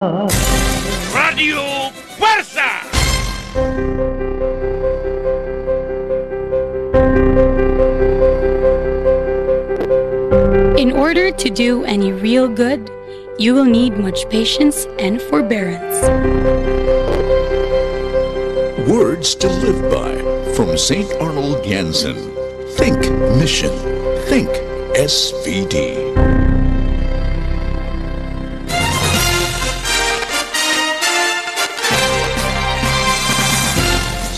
Radio Fuerza. In order to do any real good, you will need much patience and forbearance. Words to live by from St. Arnold Janssen. Think mission. Think SVD.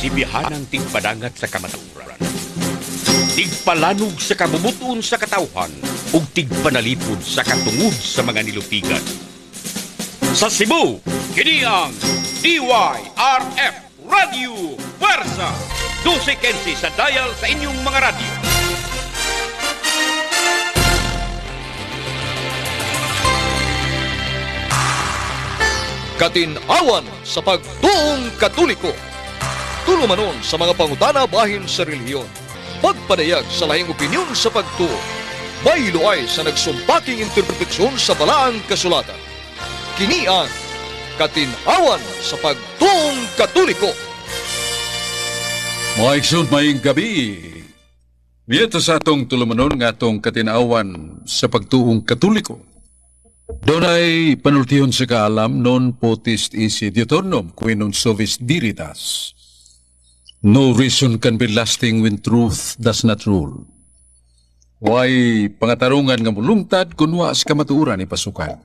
Sibihanang tigpadangat sa kamaturan. Tigpalanog sa kabumutuon sa katawhan ug tigpanalipod sa katungod sa mga nilupigan. Sa Cebu, kini ang DYRF Radio Fuerza 1215 sa dial sa inyong mga radyo. Katinawan sa pagtuong Katoliko. Tulumanon sa mga pangutana bahin sa relihiyon. Pagpadayag sa lahing opinyon sa pagtuo. Bayloay sa nagsumpaking interpretasyon sa balaang kasulatan. Kini ang Katinawan sa pagtuong Katoliko. Mga iksod, maying gabi. Ito sa atong tulumanon nga atong katinawan sa pagtuong Katoliko. Doon ay panultihon sa kaalam non potest isi Deuteronom qui non sovis viritas. No reason can be lasting when truth does not rule. Way pangatarungan nga mulungtad kunwa sa kamatuuran ni pasukan.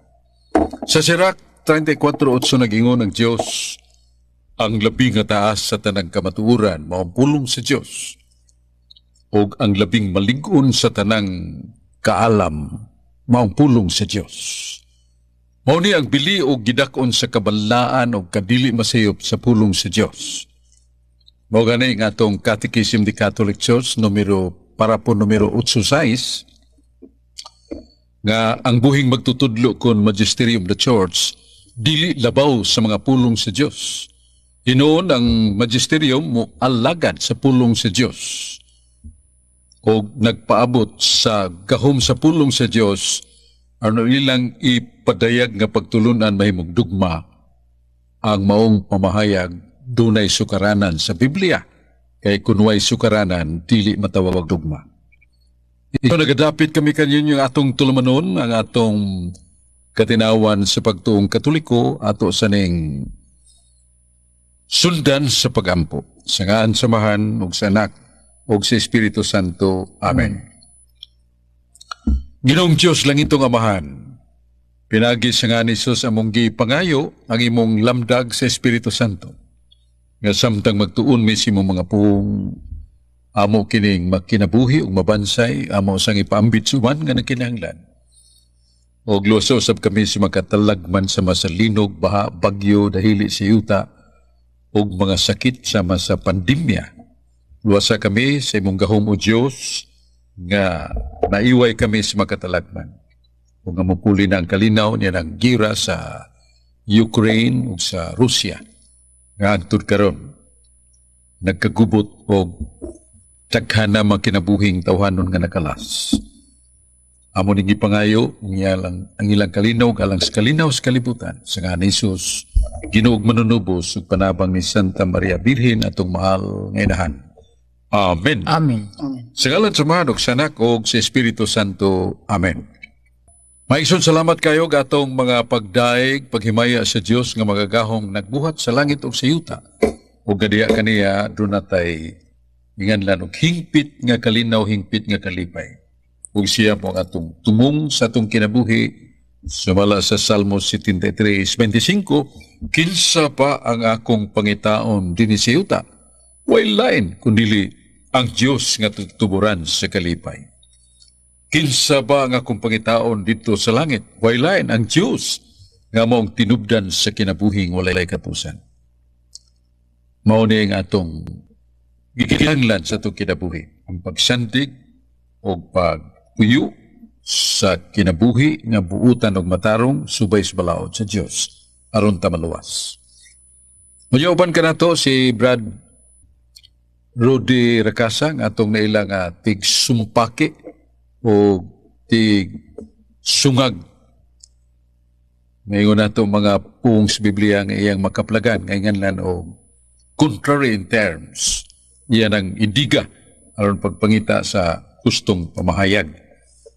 Sa Sirach 34:8 nagingon ng Diyos, ang labing nga taas sa tanang kamatuuran maupulong sa Diyos. O ang labing malig-on sa tanang kaalam maupulong sa Diyos. Mao ni ang bili o gidakon sa kabalaan o kadili masayop sa pulong sa Diyos. Mao gani nga atong Catechism di Catholic Church numero 8:6 nga ang buhing magtutudlo kon Magisterium of the Church dili labaw sa mga pulong sa Diyos. Hinoon ang Magisterium mo alagad sa pulong sa Diyos o nagpaabot sa gahom sa pulong sa Diyos ano ilang ipadayag nga pagtulunan mahimong dugma ang maong pamahayag dunay sukaranan sa Biblia kay kunway sukaranan dili matawag dugma. Ito nagadapit kami kanyo yung atong tulumanon ang atong katinawan sa pagtuong Katoliko ato sa ning sundan sa pagampo sa ngaan samahan ug sa anak ug sa Espiritu Santo. Amen. Ginoong Diyos lang itong amahan. Pinagi sa nga ni Jesus among gipangayo ang imong lamdag sa Espiritu Santo. Nga samtang magtuon mi si mong mga pung amo kining makinabuhi ug mabansay amo sang ipaambit suman nga nagkinahanglan. Og luso sab kami si makatalagman sa masalinog, baha, bagyo, dahili sa yuta ug mga sakit sama sa pandemya. Luwasa kami sa imong gahom o Diyos nga naiway kami sa makatalagman. Kung nga mapuli na ang kalinaw niya ng gira sa Ukraine o sa Russia. Nga antod karon nagkagubot o taghana mga kinabuhing tawhanon nga nakalas. Amo ning gipangayo ang ilang kalinaw alang sa kalinaw sa kalibutan sa nga ni Jesus Ginoong manunubos ug panabang ni Santa Maria Birhen atong mahal nga inahan. Amen. Amen. Sa ngalan sa Ama ug sa Anak ug sa Espiritu Santo. Amen. Maigsoon salamat kayo gatong mga pagdaig, paghimaya sa Dios nga magagahong nagbuhat sa langit ug sa yuta. Ug gadiya kaniya dunatay nganlan og hingpit nga kalinaw, hingpit nga kalipay. Ug siya mo atong tumong sa atong kinabuhi sumala sa Salmo 73:25, kinsa pa ang akong pangitaon dinhi sa yuta? Way lain kundili ang Dios nga tutuburan sa kalipay. Kinsa ba ang akong pangitaon dito sa langit? Way lain ang Dios nga maong tinubdan sa kinabuhing walay katusan. Mao ni ang atong gikinahanglan sa atong kinabuhi, ang pagsandig o pagpuyo sa kinabuhi nga buutan og matarong subay sa balaod sa Dios aron ta maluwas. Mayauban ka nato si Brad Rudy Racasa nga atong naila nga tig-sumpaki o tig-sungag Mayon na ito mga pung sa Biblia nga iyang makaplagan, ngayon lang o contrary in terms. Iyan ang indiga aron pagpangita sa gustong pamahayag.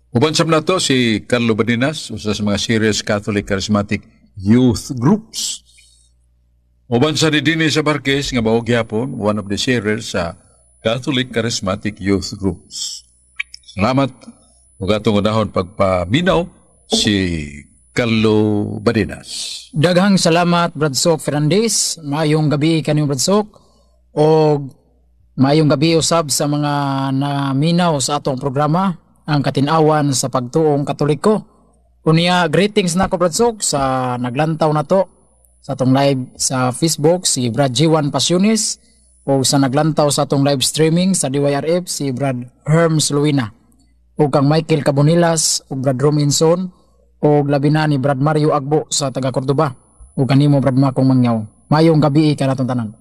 Ubansam na to si Carlo Badinas, usa sa mga serious Catholic Charismatic Youth Groups. Ubansa ni Dini sa Marquez nga mao gyapon one of the sharers sa Catholic Charismatic Youth Groups. Salamat ug atong unahon pagpaminaw si Carlo Badinas. Daghang salamat Brad Sok Fernandez. Maayong gabi kaniyong Brad Sok o maayong gabi usab sa mga naminaw sa atong programa ang katinawan sa pagtuong Katoliko. Unya greetings na ko Brad Sok sa naglantaw na to sa atong live sa Facebook si Brad G1 Pasiones o sa naglantaw sa atong live streaming sa DYRF si Brad Herms Luina o kang Michael Cabonilas o Brad Robinson o labi na ni Brad Mario Agbo sa taga Cordoba o kanimo Brad Makong Mangyaw. Mayong gabi ka natong tanan.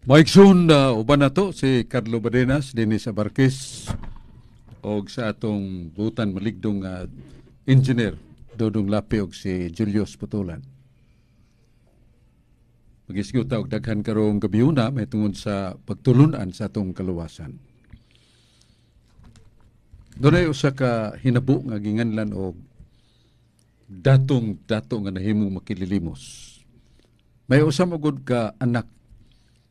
Mike soon uban na to si Carlo Badinas dinhi sa Marquez o sa atong butan maligdong engineer Dodong Lapi og si Julius Putulan. Magisguta og daghan karong gabiuna may tungod sa pagtulunan sa atong kaluwasan. Doon usa ka hinabo nga ginganlan og datong nga nahimong makililimos. May usa magud ka anak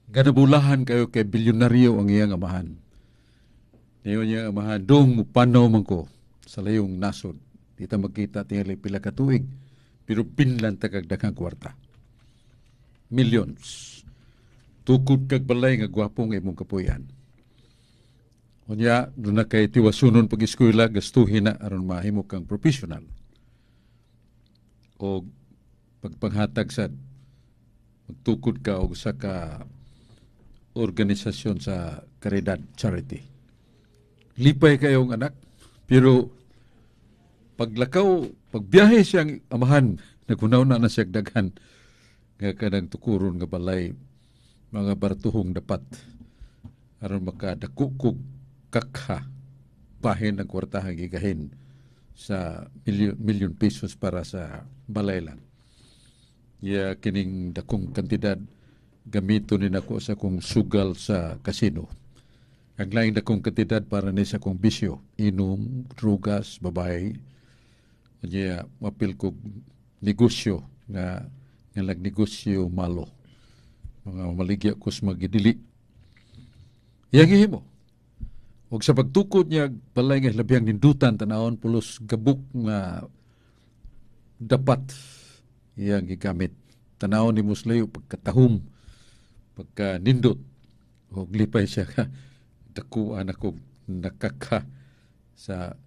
ganabulahan kayo kay bilyonaryo ang iyang amahan. Niyo niya amahan, dong mupanaw man ko sa layong nasod. Di ta magkita tingali pila ka tuig, pero pinlan ta kag daghang kwarta. Millions. Tukod kag balay nga gwapong imong kapuyan. Unya, doon na kay tiwasunon pag-eskwela, gastuhin na aron mahimo kang professional. O pagpanghatag sa magtukod ka o sa ka organisasyon sa karidad, charity. Lipay kayong anak, pero paglakaw, pagbiyahe siyang amahan, nagunaw na siya daghan nga kanang tukuron nga balay, mga bartuhong dapat aron makadakukog kakha bahin ang kwartahang gigahin sa milyon pesos para sa balay lang. Kining dakong kantidad gamito ni nako sa kong sugal sa kasino. Ang laing dakong kantidad para ni sa kong bisyo, inom, drugas, babae. Mapil kog negosyo nga nagnegosyo malo. Mga maligya ko sa magidili. Iyang mo. Og sa pagtukod niya, balay nga labiyang nindutan, tanawon pulos gabuk nga dapat iyang gigamit. Tanawon ni Muslayo, pagkatahom, pagka nindot, og lipay siya ka, dakuan ako nakaka sa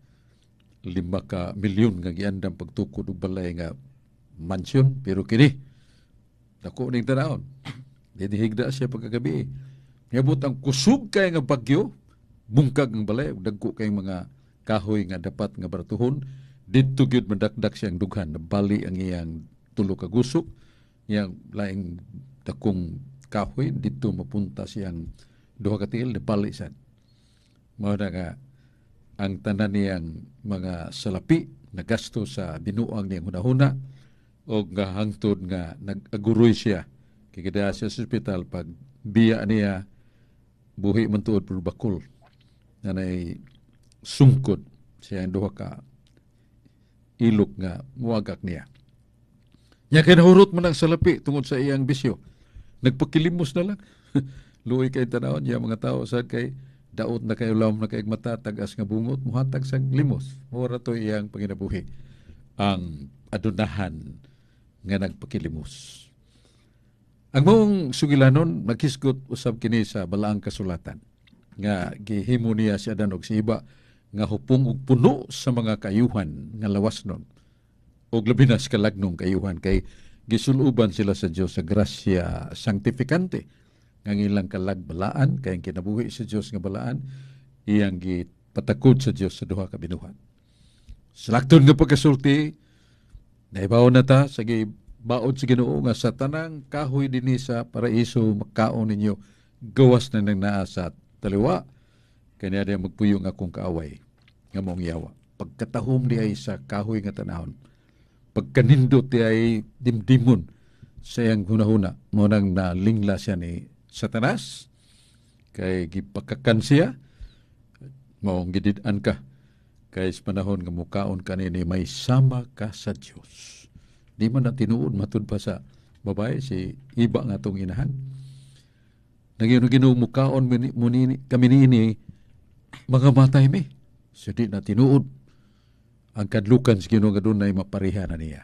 5 ka milyon nga giandam pagtukod og balay nga mansyon, pero kini, dako ning tanawon. Didihigda siya pagkagabi. Ngabot ang kusog kay nga bagyo, bungkag ang balay, dagko kay mga kahoy nga dapat nga baratuhon, dito gyud madakdak siyang dughan, bali ang iyang tulo ka gusok, iyang laing dakong kahoy, dito mapunta siyang 2 ka tiil, bali sad. Mao na nga, ang tanan niyang mga salapi, nagasto sa binuang niyang hunahuna, o nga hangtod nga nag-aguroy siya, kikida siya sa ospital, pag biya niya, buhi man tuod pero bakol, na na'y sungkod siya ang 2 ka ilok nga muwagak niya. Nya kay nahurot man ang salapi tungod sa iyang bisyo. Nagpakilimos na lang. Luoy kay tanawon niya mga tao sa kay daot na kay ulam na kay mata tagas nga bungot muhatag sa limos. Mura to iyang panginabuhi. Ang adunahan nga nagpakilimos. Ang mong sugilanon maghisgot usab kini sa balaang kasulatan nga gihimo niya si Adan og si iba nga hupong og puno sa mga kayuhan nga lawas nun og labi na sa kalagnong kayuhan kay gisuluban sila sa Dios sa grasya sanctificante nga ilang kalagbalaan kay kinabuhi sa Dios nga balaan iyang gipatakod sa Dios sa 2 ka binuhat. Salakton nga pagkasulti naibaw na ta sa baod sa Ginoo nga sa tanang kahoy dinhi sa paraiso makaon ninyo gawas na nang naa sa taliwa kanya diya magpuyong akong kaaway nga mong yawa. Pagkatahom di ay sa kahoy nga tanahon pagkanindot ti ay dimdimon sa iyang hunahuna. Munang nalingla siya ni Satanas, kay gipakakan siya, maong gididan ka, kay sa panahon nga mukaon ka ni may sama ka sa Diyos. Di man na tinuod matud pa sa babae, si iba nga itong inahan. Nagyan mukaon kami ni mga matay mi. So di na tinuod. Ang kadlukan sa Ginoo nga doon ay mapariha na niya.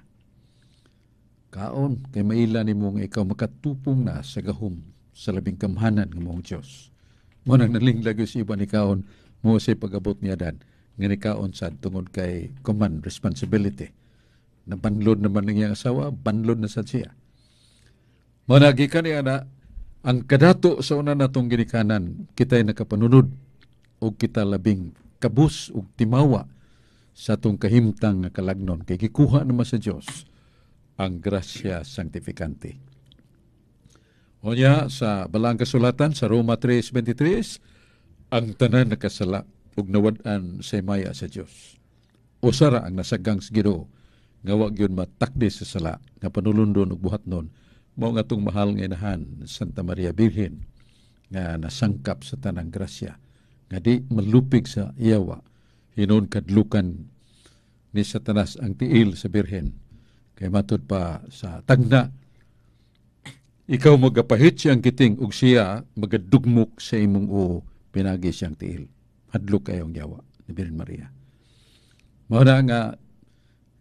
Kaon, kay maila ni mong ikaw makatupong na sa gahom sa labing kamhanan ng mong Diyos. Munang nalinglag sa iba ni kaon, mo sa pag-abot niya dan, nga ni kaon sa tungod kay command responsibility. Na banlod naman ng iyang asawa, banlod na sa siya. Managi ka niya na, ang kadato sa una natong ginikanan, kita'y nakapanunod, o kita labing kabus o timawa sa atong kahimtang nga kalagnon, kay gikuha naman sa Diyos ang grasya sanctificante. O niya, sa balang kasulatan, sa Roma 3:23, ang tanan nakasala ug nawad-an sa himaya sa Diyos. Usara ang nasagang sa Ginoo, nga wag yun matakdi sa sala, nga panulundon ug buhatnon, mao nga itong mahal nga inahan, Santa Maria Virgen, nga nasangkap sa tanang grasya, nga di malupig sa iyawa, hinon kadlukan ni Satanas ang tiil sa Birhen. Kay matod pa sa tagna, ikaw magapahit siyang kiting ug siya magadugmok sa imong o pinagi siyang tiil. Hadlok kayong yawa ni Birhen Maria. Mao na nga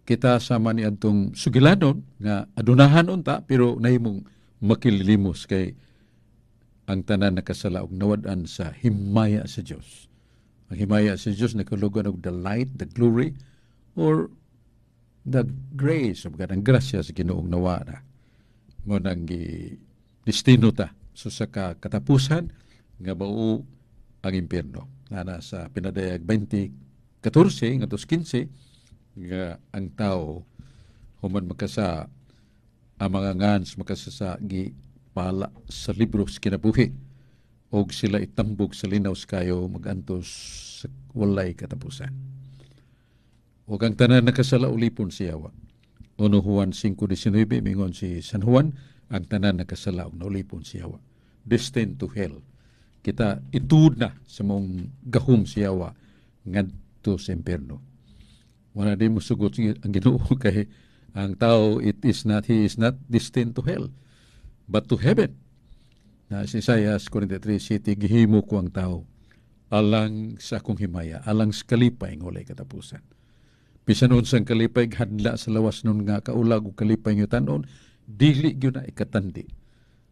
kita sama ni adtong sugilanon nga adunahan unta pero nahimong makililimos kay ang tanan nakasala og nawad-an sa himaya sa Dios. Ang himaya sa Dios nakalugan og the light, the glory, or the grace of God, ang grasya sa Ginoong nawa na. Mo nang destino ta so sa katapusan nga mao ang impierno. Na sa pinadayag 20:14 ngadto 15 nga ang tao human makasa ang mga ngans makasasa gi pala sa libro sa kinabuhi og sila itambog sa linaw kayo magantos sa walay katapusan. O ang tanan nakasala ulipon siyawa. Uno Juan 5:19 mingon si San Juan, ang tanan nakasala og naulipon siyawa. Destined to hell. Kita itud na sa mong gahom siyawa ngadto sa impierno. Wala din mo sugot ang Ginoo kay ang tao he is not destined to hell but to heaven. Na si Isaias 43, City, gihimo ko ang tao alang sa akong himaya, alang sa kalipay ng walay katapusan. Bisan unsang kalipay hadla sa lawas nun nga kaulag o kalipay ng tanon, dili yun na ikatandi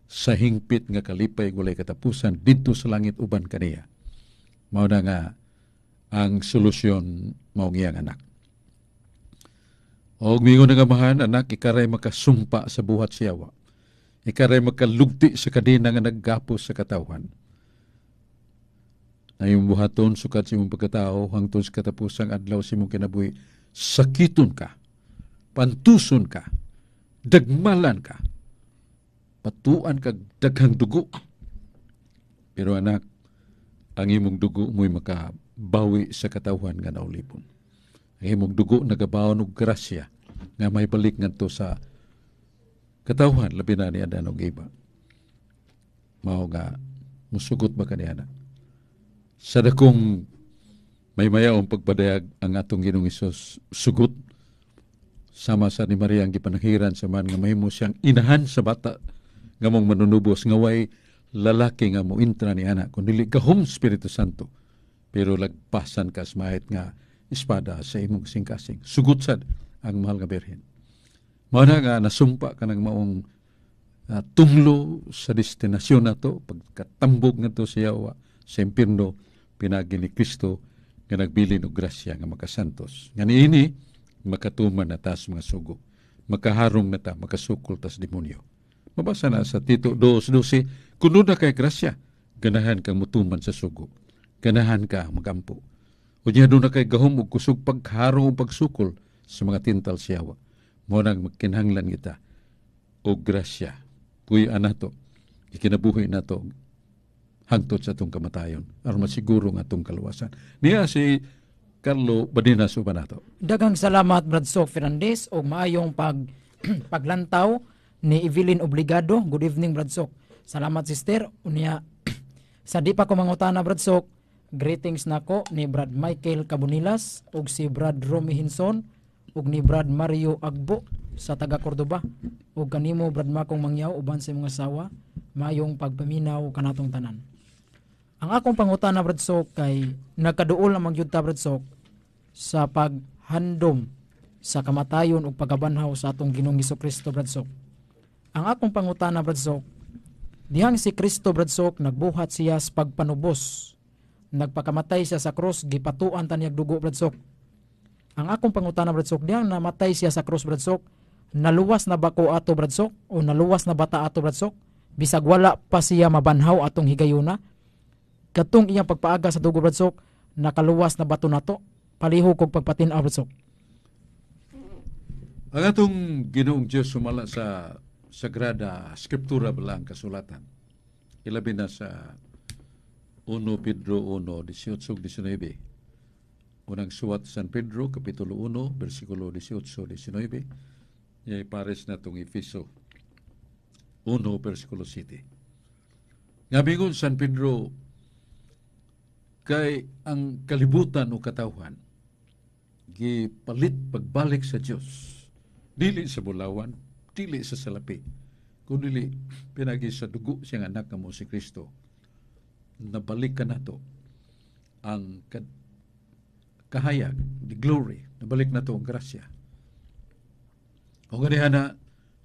sa hingpit nga kalipay ng walay katapusan dito sa langit uban kaniya. Mao na nga ang solusyon mao ngiyang anak. O mingon nga mahan, anak, ikaray makasumpa sa buhat siyawa. Ikaray makalugti sa kadina nga naggapos sa katawhan. Na yung buhaton, sukat sa imong pagkatao, hangtod sa katapusang adlaw sa imong kinabuhi, sakiton ka, pantuson ka, dagmalan ka, patuan ka daghang dugo. Pero anak, ang imong dugo mo'y makabawi sa katawhan nga naulipon. Ang imong dugo nagabaon og grasya nga may balik ngadto sa katawhan labi na ni adan og iba. Mao nga musugot ba kaniya na? Sa dakong may mayaong pagpadayag ang atong Ginoong Hesus sugot sama sa ni Maria ang gipananghiran sa man nga mahimo siyang inahan sa bata nga mong manunubos nga way lalaki nga mo intra ni anak kundi gahom Espiritu Santo pero lagpasan ka smahit nga espada sa imong singkasing. Sugot sad ang mahal nga Birhen. Mao na nga nasumpa ka ng maong tunglo sa destinasyon na to, pagkatambog na to sa yawa, sa impierno, pinagi ni Kristo, nga nagbilin og grasya nga makasantos. Nga niini, makatuman na tas mga sugo. Makaharong na ta, makasukol tas demonyo. Mabasa na sa Tito 2:12, kuno na kay grasya, ganahan kang mutuman sa sugo. Ganahan ka magampo. O niya doon na kay gahom og kusog pagharong o pagsukol sa mga tintal siyawa. Mo nang magkinahanglan kita o grasya. Puy anato, ikinabuhi nato hangtod sa atong kamatayon aron masiguro nga atong kaluwasan. Niya si Carlo Badinas uban nato. Daghang salamat Brad Sok Fernandez o maayong paglantaw ni Evelyn Obligado. Good evening Brad Sok. Salamat sister. Unya sa di pa ko mangutana Brad Sok, greetings nako ni Brad Michael Cabonilas ug si Brad Romy Hinson ug ni Brad Mario Agbo sa taga Cordoba ug kanimo Brad Makong Mangyaw uban sa mga sawa. Maayong pagpaminaw kanatong tanan. Ang akong pangutana Brad Sok kay nagkaduol na magyud ta Brad Sok sa paghandom sa kamatayon ug pagkabanhaw sa atong Ginoong Hesukristo Brad Sok. Ang akong pangutana Brad Sok, dihang si Kristo Brad Sok nagbuhat siya sa pagpanubos. Nagpakamatay siya sa krus, gipatuan taniyag dugo Brad Sok. Ang akong pangutana Brad Sok, dihang namatay siya sa krus Brad Sok, naluwas na ba ko ato Brad Sok o naluwas na bata ato Brad Sok? Bisag wala pa siya mabanhaw atong higayuna. Katong iyang pagpaaga sa dugo Brad Sok, nakaluwas na bato nato, palihog kog pagpatin-aw Brad Sok. Ang atong Ginoong Diyos sumala sa Sagrada Skriptura balang kasulatan. Ilabi na sa 1 Pedro 1:18-19. Unang suwat San Pedro, Kapitulo 1, versikulo 18-19. Yay pares na itong Efeso 1, versikulo 7. Ngabingon San Pedro, kay ang kalibutan o katawhan gipalit pagbalik sa Dios, dili sa bulawan, dili sa salapi, kundi pinagi sa dugo siyang anak nga mo si Kristo. Nabalik ka nato ang kahayag, the glory, nabalik nato ang grasya. O ganihana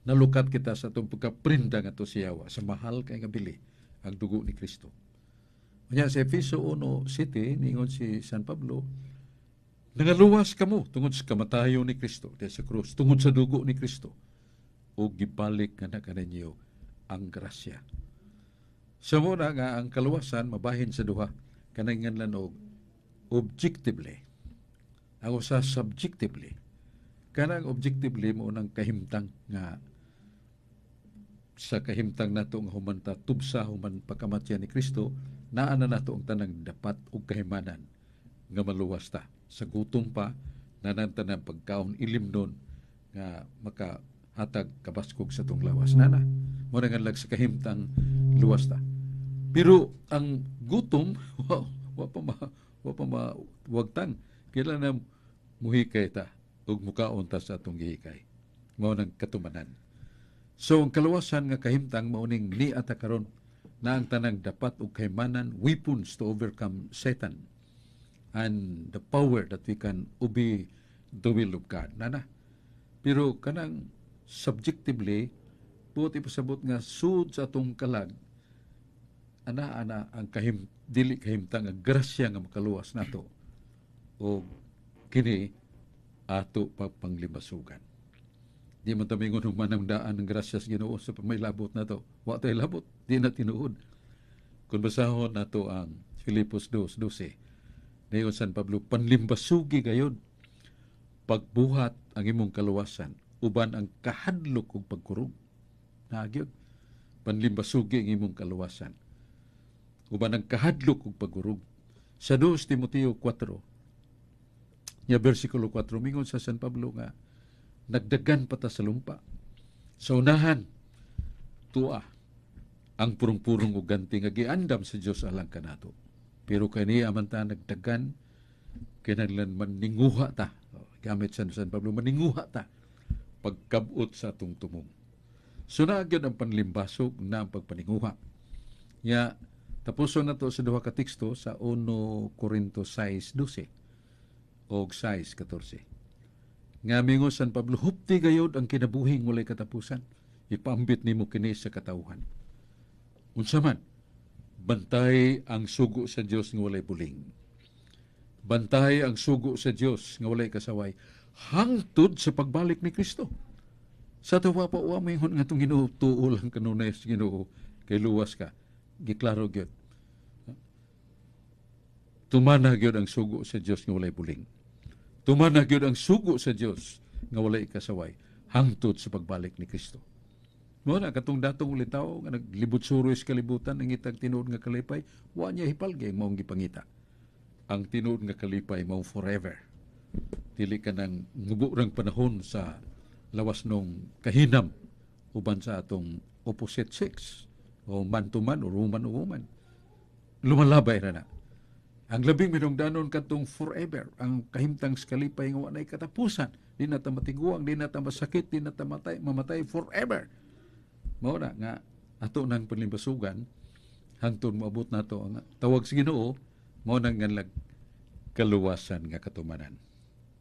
nalukat kita sa itong pagkaprinda nga to siyawa sa mahal kay nga bili ang dugo ni Kristo. Kanya sa Efeso 1:7, ningon si San Pablo, nangaluwas ka mo tungod sa kamatayo ni Kristo dahil sa krus, tungod sa dugo ni Kristo, o gibalik nga na kaninyo ang grasya. Sa muna nga ang kaluwasan mabahin sa duha, kanang lan og objectively, ako sa subjectively. Kanang objectively mo nang kahimtang nga sa kahimtang nato nga human ta tubsa human pagkamatyan ni Kristo, naa na nato ang tanang dapat ug kahimanan nga maluwas ta. Sa gutom pa, nanantanang pagkaon ilimnon nga makahatag kabaskog sa tong lawas. Nana, mo na nga lag sa kahimtang luwas ta. Pero ang gutom, wa pa mawagtang. Kailangan muhikay ta ug mukaon ta sa atong gihikay. Mao nang katumanan. So ang kaluwasan nga kahimtang mauning ni ata karon na ang tanang dapat ug kahimanan, weapons to overcome Satan and the power that we can obey the will of God. Nana. Pero kanang subjectively, buti pasabot nga sud sa atong kalag, ana ang dili kahimtang ang grasya nga makaluwas nato o kini ato pagpanglibasugan. Di man tamingon human ang daan ng grasya sa Ginoo sa pamaylabot na to. Wa tayo labot, di na tinuod. Kung basahon nato ang Filipos 2:12, dayon San Pablo, panlimbasugi gayon, pagbuhat ang imong kaluwasan, uban ang kahadlok ug pagkurog. Nagyod, panlimbasugi ang imong kaluwasan, uban ang kahadlok ug pagkurog. Sa 2 Timoteo 4, ya versikulo 4, mingon sa San Pablo nga, nagdagan pa ta sa lumpa. Sa unahan, tuwa ang purong-purong ug ganti nga giandam sa Dios alang kanato. Pero kaniya man ta nagdagan, kinahanglan maninguha ta. Gamit sa San Pablo, maninguha ta pagkabot sa atong tumong. So na gyud ang panlimbasog na ang pagpaninguha. Ya tapuson nato sa duha ka teksto sa 1 Corinto 6:12 og 6:14. Nga mingo San Pablo, hupti gayod ang kinabuhing walay katapusan. Ipambit nimo kini sa katawhan. Unsa man, bantay ang sugo sa Dios nga walay buling. Bantay ang sugo sa Dios nga walay kasaway hangtod sa pagbalik ni Kristo. Sa tuwa pa wa mayingon nga itong Ginoo tuol ang kanunay sa Ginoo kay luwas ka. Giklaro gyud. Tumana gyud ang sugo sa Dios nga walay buling. Tumana gyud ang sugo sa Dios nga walay kasaway hangtod sa pagbalik ni Kristo. Mo na katong datong ulitaw nga naglibot suroy sa kalibutan ang itag tinuod nga kalipay, wa niya hipalgay maong gipangita. ang tinuod nga kalipay mao forever. Dili ka nang nguburang panahon sa lawas nung kahinam uban sa atong opposite sex o man to man o woman o woman. Lumalabay ra na. Ang labing minungdanon katong forever, ang kahimtang sa kalipay nga walay katapusan. Di na ta matiguang, di na ta masakit, di na ta mamatay forever. Mao na nga ato nang panlimbasugan hangtod moabot nato ang tawag sa Ginoo mao nang nganlag kaluwasan nga katumanan.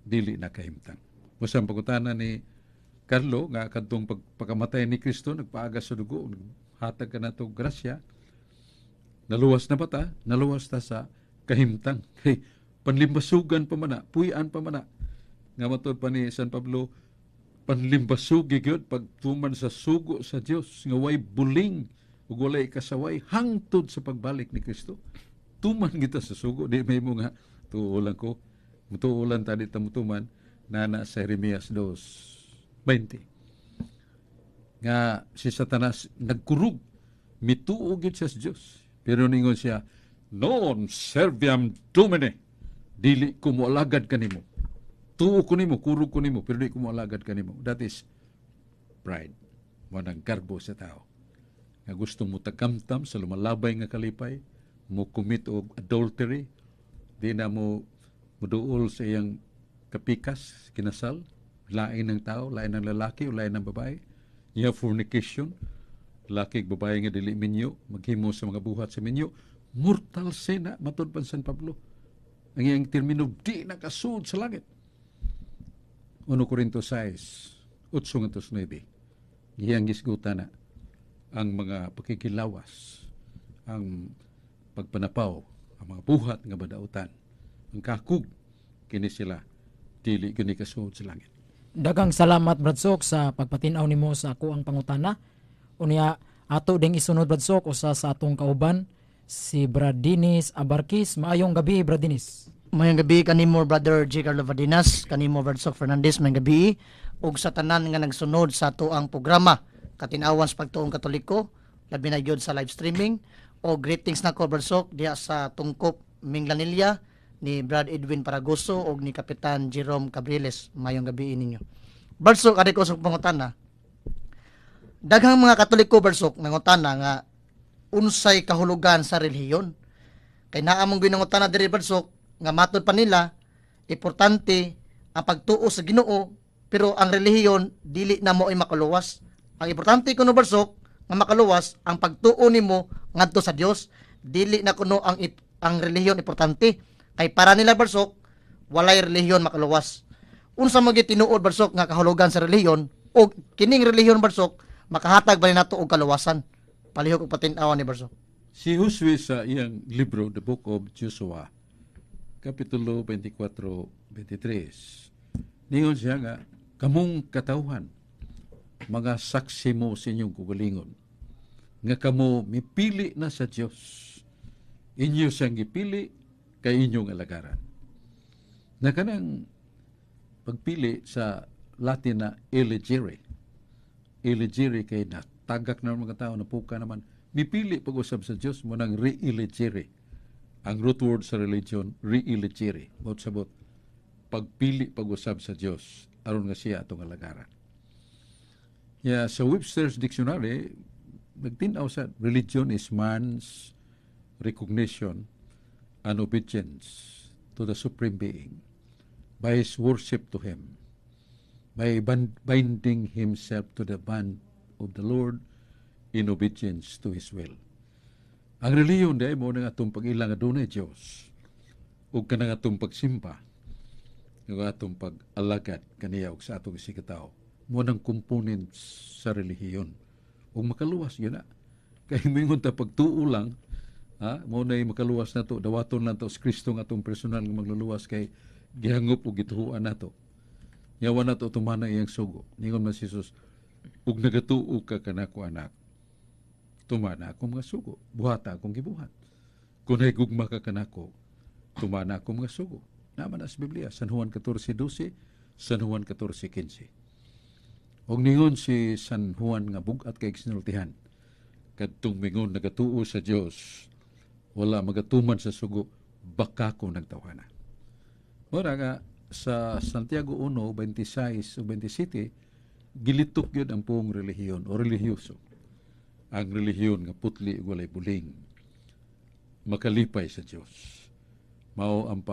Dili na kahimtang. Musang pagutana ni Carlo nga kadtong pagkamatay ni Kristo nagpaaga sa dugo, hatag ka nato grasya. Naluwas na ba ta? Naluwas ta sa kahimtang. Kay panlimbasugan pa mana, puy-an pa mana. Nga matod pa ni San Pablo, panlimbasugi gyud pagtuman sa sugo sa Dios nga way buling ug walay kasaway hangtod sa pagbalik ni Kristo. Tuman kita sa sugo, di may mo nga tuulan ko. Mutuulan tadi tamutuman na sa Jeremias 2:20. Nga si Satanas nagkurug, mituog gyud siya sa Dios. Pero ningon siya, non serviam Domine, dili ko moalagad kanimo. Tuo ko nimo, kurog ko nimo, pero di ko moalagad kanimo. That is pride. Manang garbo sa tao. Nga gusto mo tagamtam sa lumalabay nga kalipay, mo commit og adultery, di na mo muduol sa iyang kapikas, kinasal, lain ng tao, lain ng lalaki o lain ng babae. Niya fornication, lalaki ug babae nga dili minyo, maghimo sa mga buhat sa minyo, mortal sin na, matod pa San Pablo. Ang iyang termino, di nakasud sa langit. 1 Corintios 6, 8-9. Iyang gisgutan na ang mga pakikilawas, ang pagpanapaw, ang mga buhat nga badautan, ang kakug, kini sila, dili gani kasud sa langit. Dagang salamat Bradsok sa pagpatinaw nimo sa ako ang pangutana. Unya ato ding isunod Bradsok usa sa atong kauban si Brad Dinis Abarkis. Maayong gabi Brad Dinis. Mayong gabi kanimo Brother J. Carlo Vadinas, kanimo Bradsok Fernandez, mayong gabi ug sa tanan nga nagsunod sa ato ang programa Katinawan sa Pagtuong Katoliko, labi na gyud sa live streaming. O greetings nako Bradsok diya sa tungkop Minglanilla ni Brad Edwin Paragoso o ni Kapitan Jerome Cabriles. Mayong gabi ninyo. Bradsok, adik ko sa pangutana. Daghang mga Katoliko Bradsok nangutana nga unsay kahulugan sa relihiyon. Kay naa mong ginangutana diri Bradsok nga matod pa nila importante ang pagtuo sa Ginoo pero ang relihiyon dili na mo ay makaluwas. Ang importante kuno Bradsok nga makaluwas ang pagtuo nimo ngadto sa Dios, dili na kuno ang relihiyon importante. Kay para nila Bradsok, walay relihiyon makaluwas. Unsa mo gitinuod Bradsok nga kahulugan sa relihiyon o kining relihiyon Bradsok makahatag ba nato og kaluwasan? Palihog og patin-awan ni Bradsok. Si Josue sa iyang libro, The Book of Joshua, Kapitulo 24-23, ningon siya nga, kamong katawhan, mga saksi mo sa inyong kugalingon, nga kamo mipili na sa Diyos, inyo siyang gipili, kay inyong alagaran. Na kanang pagpili sa Latin na elegere. Elegere kay natagak na mga tao na puka naman. Mipili pag-usab sa Diyos mo ng re-elegere. Ang root word sa religion, re-elegere. Baut sabot, pagpili pag-usab sa Diyos aron nga siya atong alagaran. Yeah, sa Webster's Dictionary, nagtinaw sa religion is man's recognition and obedience to the Supreme Being by his worship to Him, by binding himself to the band of the Lord in obedience to His will. Ang reliyon day mo nang atong pag-ilang adunay Diyos ug kanang atong pagsimba ug atong pag-alagad kaniya ug sa atong sikataw mo nang components sa relihiyon ug makaluwas gyud na kay mingon ta pagtuo lang mo na makaluwas na to, dawaton lang to sa Kristo nga atong personal nga magluluwas kay gihangop o gituhuan na to. Yawan na to tumana iyang sugo. Ningon man si Jesus, ug nagatuo ka kanako anak, tumana akong mga sugo, buhata akong gibuhat. Kung nahigugma ka kanako, tumana akong mga sugo. Naman as Biblia, San Juan 14:12, San Juan 14:15. Og ningon si San Juan nga bugat kay sinultihan, kadtong mingon nagatuo sa Dios, wala magatuman sa sugo, baka ko nagtawhana. Mura nga sa Santiago 1:26 o 27 gilitok yun ang buong relihiyon o relihiyoso. Ang relihiyon nga putli ug walay buling makalipay sa Dios. Mao ang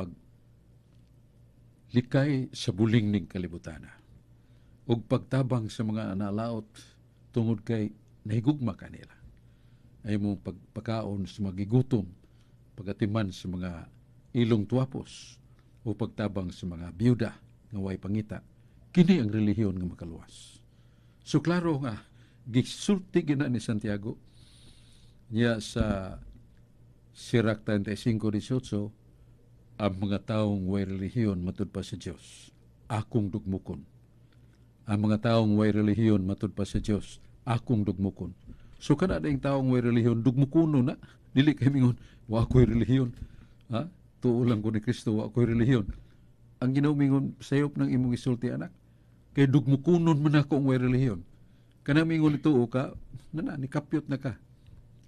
likay sa buling ning kalibutana ug pagtabang sa mga analaot tungod kay nahigugma kanila. Ay mong pagpakaon sa mga gigutom, pagatiman sa mga ilong tuwapos o pagtabang sa mga biyuda nga way pangita. Kini ang relihiyon nga makaluwas. So klaro nga gisulti gina ni Santiago niya sa Sirach 35:18, ang mga taong way relihiyon matud pa sa Dios akong dugmukon. Ang mga taong way relihiyon matud pa sa Dios akong dugmukon. So kana ding taong way relihiyon dugmukuno na dili kay mingon wa ko'y relihiyon. Ha? Tuo lang ko ni Kristo wa ko'y relihiyon. Ang ginaumingon sayop ng imong isulti anak kay dugmukunon man ako ang way relihiyon. Kana mingon tuo ka na nikapyot na ka.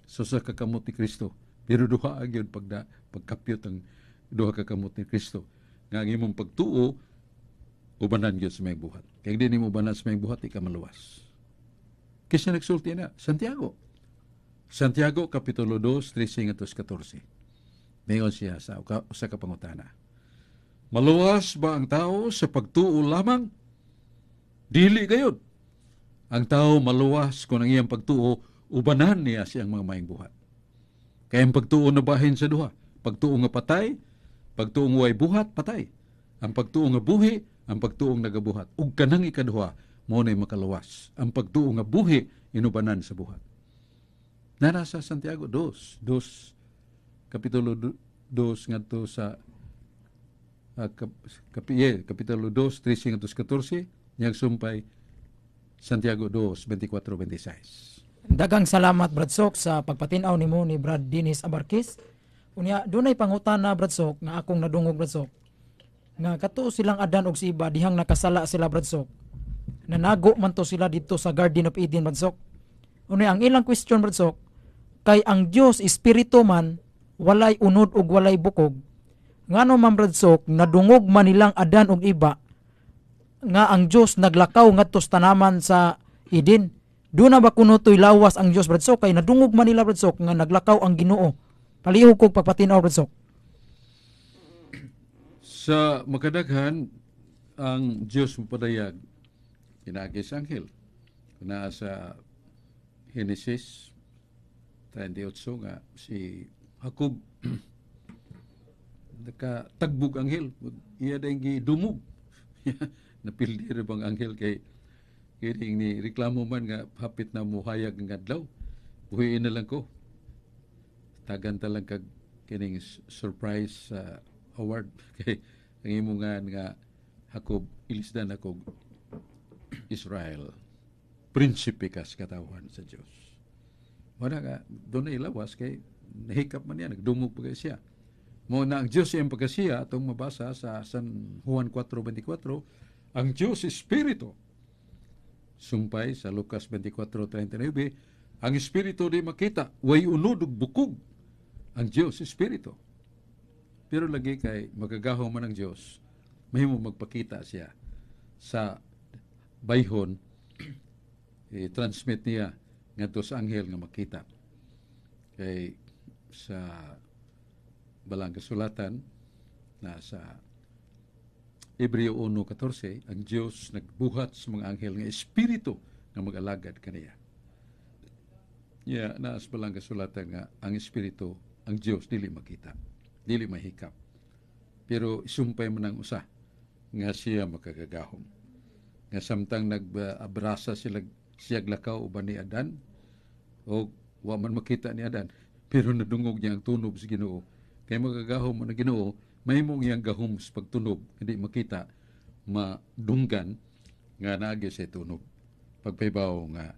So sa kakamot ni Kristo. Pero duha agyon pagkapyot ang duha ka kamot ni Kristo. Nga ang imong pagtuo ubanan gyud sa may buhat. Kay di nimo ubanan sa may buhat ika maluwas. Kasi nagsulti na Santiago Kapitulo 2, 13-14. Mayon siya sa kapangutana. Maluwas ba ang tao sa pagtuo lamang? Dili gayud. Ang tao maluwas kung ang iyang pagtuo, ubanan niya siyang mga maing buhat. Kaya ang pagtuo na bahin sa duha. Pagtuo nga patay, pagtuo nga way buhat, patay. Ang pagtuo nga buhi, ang pagtuo nga nagabuhat. Ug kanang ikaduha, mo na'y makaluwas. Ang pagtuo nga buhi, inubanan sa buhat. Nara sa Santiago 2, Kapitulo 2 nga to sa Kapitulo 2, 13-14, niyang sumpay Santiago 2, 24-26. Dagang salamat Brad Sok sa pagpatinaw nimo ni Brad Dennis Abarkis. Unya dunay pangutana Brad Sok nga akong nadungog Brad Sok. Nga kato silang Adan og si Eva dihang nakasala sila Brad Sok. Nanago man to sila dito sa Garden of Eden Brad Sok. Unya ang ilang question Brad Sok, kay ang Dios espiritu man walay unod ug walay bukog. Ngano man Brad Sok nadungog man nilang Adan ug Eva nga ang Dios naglakaw ngadto sa tanaman sa Eden. Doon na ba kuno to'y lawas ang Diyos, Brad Sok? Kay nadungog man nila, Brad Sok, nga naglakaw ang Ginoo. Palihog kong pagpatinaw, Brad Sok. Sa makadaghan, ang Diyos mapadayag, pinagis anghel. Na sa Genesis 38 nga, si Jacob, nakatagbog anghel. Iya dahil gidumog. Napildi rin bang anghel kay kining ni reklamo man nga hapit na muhayag ng adlaw. Buhiin na lang ko. Tagan talang kag kining surprise award kay ang imo nga Jacob ilisdan ako Israel. Prinsipe kas katawan sa Dios. Wala ka doon na ilawas kay nahikap man yan, nagdumog pa kay siya. Mo na ang Dios ang pagkasiya atong mabasa sa San Juan 4:24, ang Dios Espiritu. Sumpay sa Lucas 24:39, ang Espiritu di makita, way unod ug bukog. Ang Dios Espiritu. Pero lagi kay magagahaw man ang Dios, mahimo magpakita siya sa bayhon, transmit niya ngadto sa anghel nga makita. Kay sa balang kasulatan na sa Hebreo 1:14, ang Diyos nagbuhat sa mga anghel nga espiritu nga mag-alagad kaniya. Naas balang kasulatan nga ang espiritu, ang Diyos dili makita, dili mahikap. Pero isumpay man ang usa nga siya makagagahom. Nga samtang nag-abrasa siya glakaw uban ni Adan, o wa man makita ni Adan, pero nadungog niya ang tunog sa Ginoo. Kaya magagahom man ang Ginoo, mahimong iyang gahom sa pagtunog, hindi makita, madunggan nga naagi siya tunog. Pagpaybaw nga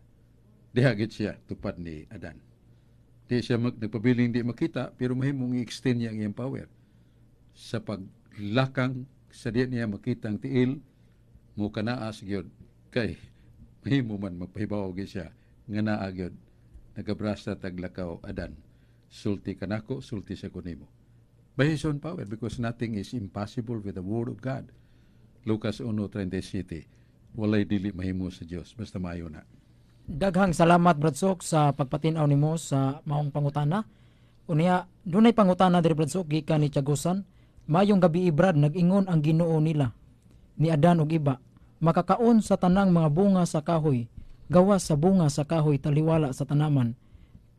dihagit siya tupad ni Adan. Di siya nagpabiling di makita, pero mahimong i-extend niya ang iyang power. Sa paglakang, sa di niya makita ang tiil, mo kanaas gyud kay mahimo man magpahibaw gyud siya nga naa gyud nagabrasa taglakaw Adan. Sulti kanako, sulti sa kunimo. by His own power, because nothing is impossible with the Word of God. Lucas 1:37, walay dili mahimo sa Dios basta maayo na. Daghang salamat Bradsok sa pagpatinaw nimo sa maong pangutana. Unya dunay pangutana diri Bradsok gikan ni Tiagusan. Mayong gabi Brad, nag-ingon ang Ginoo nila ni Adan ug iba, makakaon sa tanang mga bunga sa kahoy, gawas sa bunga sa kahoy taliwala sa tanaman,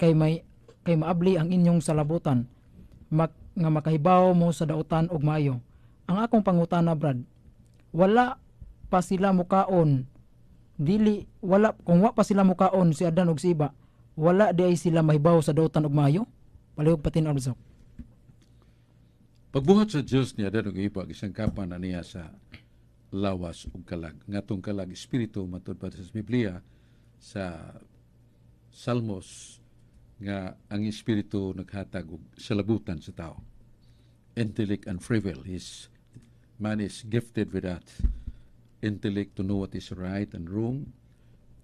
kay maabli ang inyong salabutan, nga makahibaw mo sa dautan ug maayo. Ang akong pangutana Brad, wala pa sila mukaon, kung wa pa sila mukaon si Adan ug si iba, wala di ay sila mahibaw sa dautan ug maayo? Palihog patin Bradsok. Pagbuhat sa Dios ni Adan ug iba, gisangkapan na niya sa lawas ug kalag. Ngatong kalag espiritu matud pa sa Biblia sa Salmos nga ang espiritu naghatag og salabutan sa tao. Intellect and free-will. Man is gifted with that intellect to know what is right and wrong,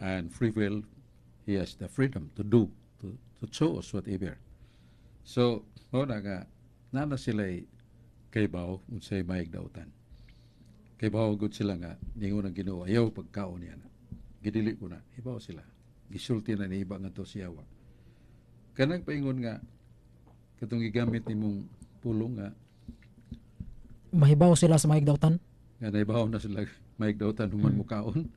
and free will, he has the freedom to do, to choose whatever. So, na nga, nana sila'y kaybaw, unsay maig dautan. Kaybaw gud sila nga, ningon ang Ginoo, ayaw pagkaon niya na. Gidili ko na, hibaw sila. Gisulti na ni iba nga to siyawa. Kanang paingon nga, katong gigamit ni mong pulong nga, Mahibaw sila sa maig dautan? nga naibaw na sila maig dautan human mukaon.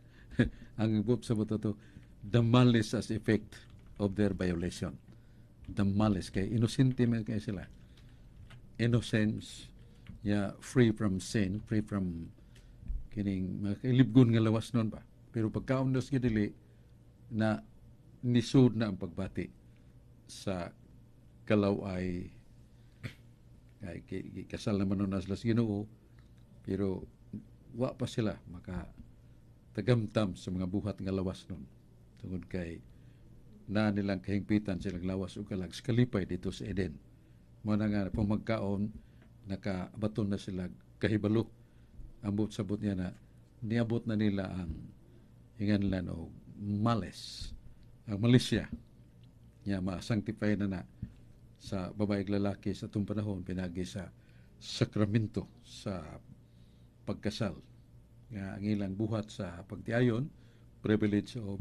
Ang ibub sa buto to, the malice as effect of their violation. The malice, kay inosente man kay sila. Innocence, free from sin, free from kining makilibgon nga lawas nun ba. Pero pagkaon dos gidili na nisud na ang pagbati sa kalaway, kasal naman nun aslas Ginoo, pero wa pa sila maka tagamtam sa mga buhat nga lawas nun. Tungod kay na nilang kahingpitan silang lawas o kalag sa kalipay dito sa Eden. Muna nga pamagkaon, nakabaton na sila kahibalo. Ambot sabot niya na niabot na nila ang hinganlan o malice, ang malisya. Niya ma-sanctify na sa babaeng lalaki sa itong panahon, pinagi sa sakramento sa pagkasal. Nga ang ilang buhat sa pagtiayon, privilege of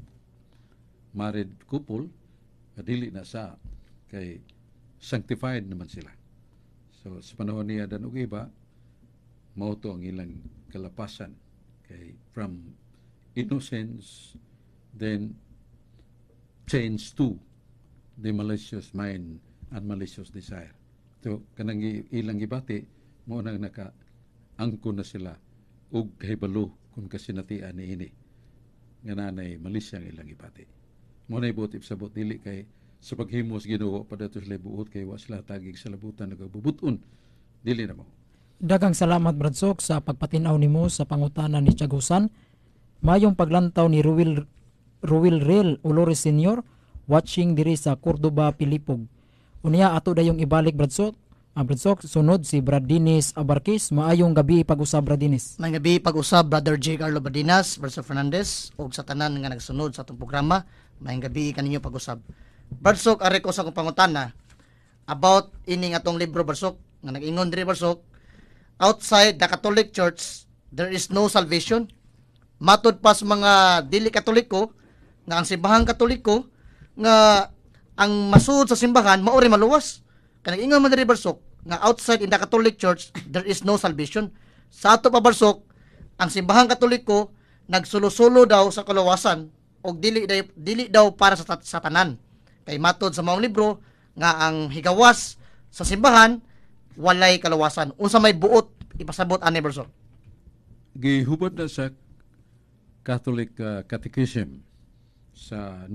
married couple, dili na sa kay sanctified naman sila. So sa panahon ni Adan ug iba, mao to ang ilang kalapasan, kay from innocence then change to the malicious mind and malicious desire. So kanang ilang gibati mo nang naka-angko na sila ug kahibalo kung kasinatian ni ini nga nanay malisya ang ilang gibati. Mo na ibot ibsabot dili kay sa paghimos Ginoo padato sila buot kay wa sila tagig sa labutan nagabubuton dili na mo. Daghang salamat Bradsok sa pagpatinaw nimo sa pangutana ni Tiagusan. Mayong paglantaw ni Ruel Rel Olores Senior, watching diri sa Cordoba, Pilipog. Unya ato dayong ibalik Bradsok. Bradsok, sunod si Brad Dinis Abarkis. Maayong gabi pag-usab Brad Dinis. May gabi pag-usab Brother J. Carlo Badinas, Brother Fernandez, ug sa tanan nga nagsunod sa atong programa. May gabi kaninyo pag-usab. Bradsok, ari ko sa akong pangutana about ining atong libro Bradsok nga nag-ingon diri Bradsok, outside the Catholic Church there is no salvation. Matud pa sa mga dili Katoliko nga ang simbahang Katoliko nga ang masuod sa simbahan maori maluwas. Kanang ingon man diri Bradsok nga outside in the Catholic Church there is no salvation. Sa ato pa Bradsok, ang simbahang Katoliko nagsulo-sulo daw sa kaluwasan o dili daw para sa tanan. Kay matod sa maong libro nga ang higawas sa simbahan walay kaluwasan. Unsa may buot ipasabot ani Bradsok? Gihubad na sa Catholic Catechism sa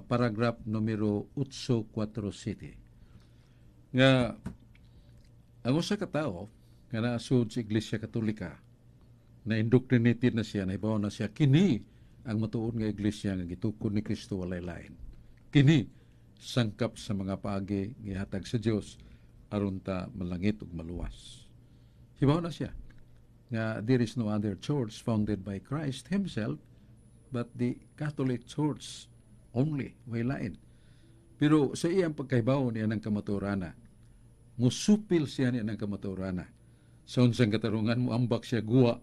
paragraph numero 847 nga ang usa ka tawo nga naasud sa Iglesia Katolika na indoctrinated na siya, naibaw na siya kini ang matuod nga iglesia nga gitukod ni Kristo walay lain. Kini sangkap sa mga paagi gihatag sa Dios aron ta malangit ug maluwas. Hibaw na siya nga there is no other church founded by Christ himself but the Catholic Church only, way lain. Pero sa iyang pagkaibaw niya ng kamaturana, musupil siya niya ng kamatuorana. Sa unsang katarungan mo ambak siya guwa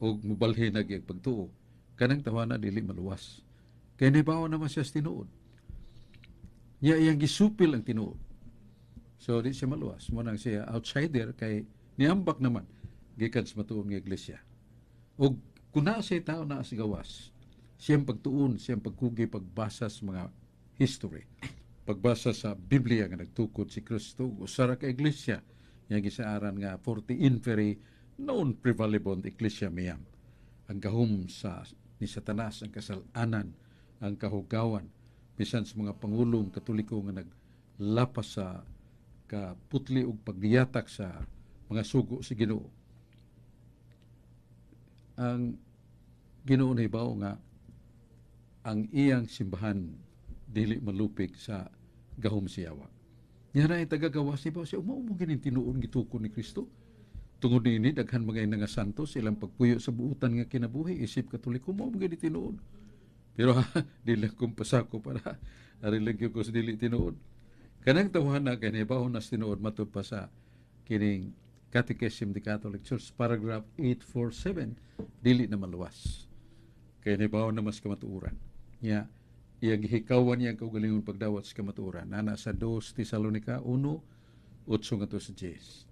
o mubalhin na gyud pagtuo. Kanang tawana dili maluwas. Kaya nibawa naman siya tinuod. Niya iyang gisupil ang tinuod. So di siya maluwas. Munang siya outsider kay niambak naman gikan sa matuon nga iglesia. O kung naa siya tao na sa gawas, siyang pagtuon, siyang pagkugi, pagbasa sa mga history, pagbasa sa Biblia nga nagtukod si Kristo, usara ka iglesia, nga gisaaran nga 40 inferi non prevalent iglesia miyam. Ang gahum sa ni Satanas, ang kasalanan, ang kahugawan, bisan sa mga pangulong katoliko nga naglapas sa kaputli ug pagbiyatak sa mga sugo si Ginoo. Ang Ginoo nahibaw nga ang iyang simbahan dili malupig sa gahom siyawa. Niya na ay tagagawas ni siya, umao ganin tinuon gitukod ni Kristo. Tungod ini daghan mga nga santos ilang pagpuyo sa buutan nga kinabuhi isip katoliko mo ganin tinuon. Pero dili kong pasako para arilag ko sa dili tinuon. Kanang tawhana kay nahibaw na tinuon matud pa sa kining Catechism of the Catholic Church paragraph 847 dili na maluwas. Kaya nahibaw na mas kamatuuran. Niya iyang gihikawan niya ang kaugalingon pagdawat sa kamatuoran. Nana sa 2 Tesalonica 1:8-10.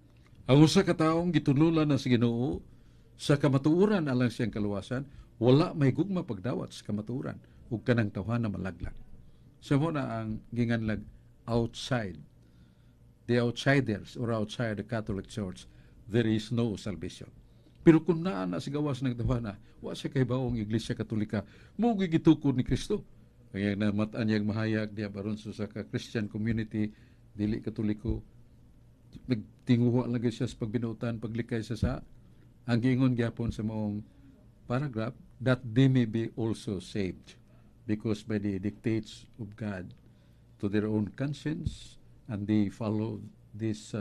Ang usa ka taong gitululan na sa Ginoo sa kamatuoran alang siyang kaluwasan, wala may gugma pagdawat sa kamatuoran ug kanang tawhana malaglag. Sa mo na ang ginganlag outside, the outsiders or outside the Catholic Church, there is no salvation. Pero kung naa na sa gawas ng tawhana, wa siya kay baong Iglesia Katolika, mo gigitukod ni Kristo. Kaya namataan niyang mahayag diya baron sa Christian community, dili Katoliko, nagtinguha lagi siya sa pagbinutan, paglikay sa ang giingon gyapon sa maong paragraph, that they may be also saved because by the dictates of God to their own conscience and they follow these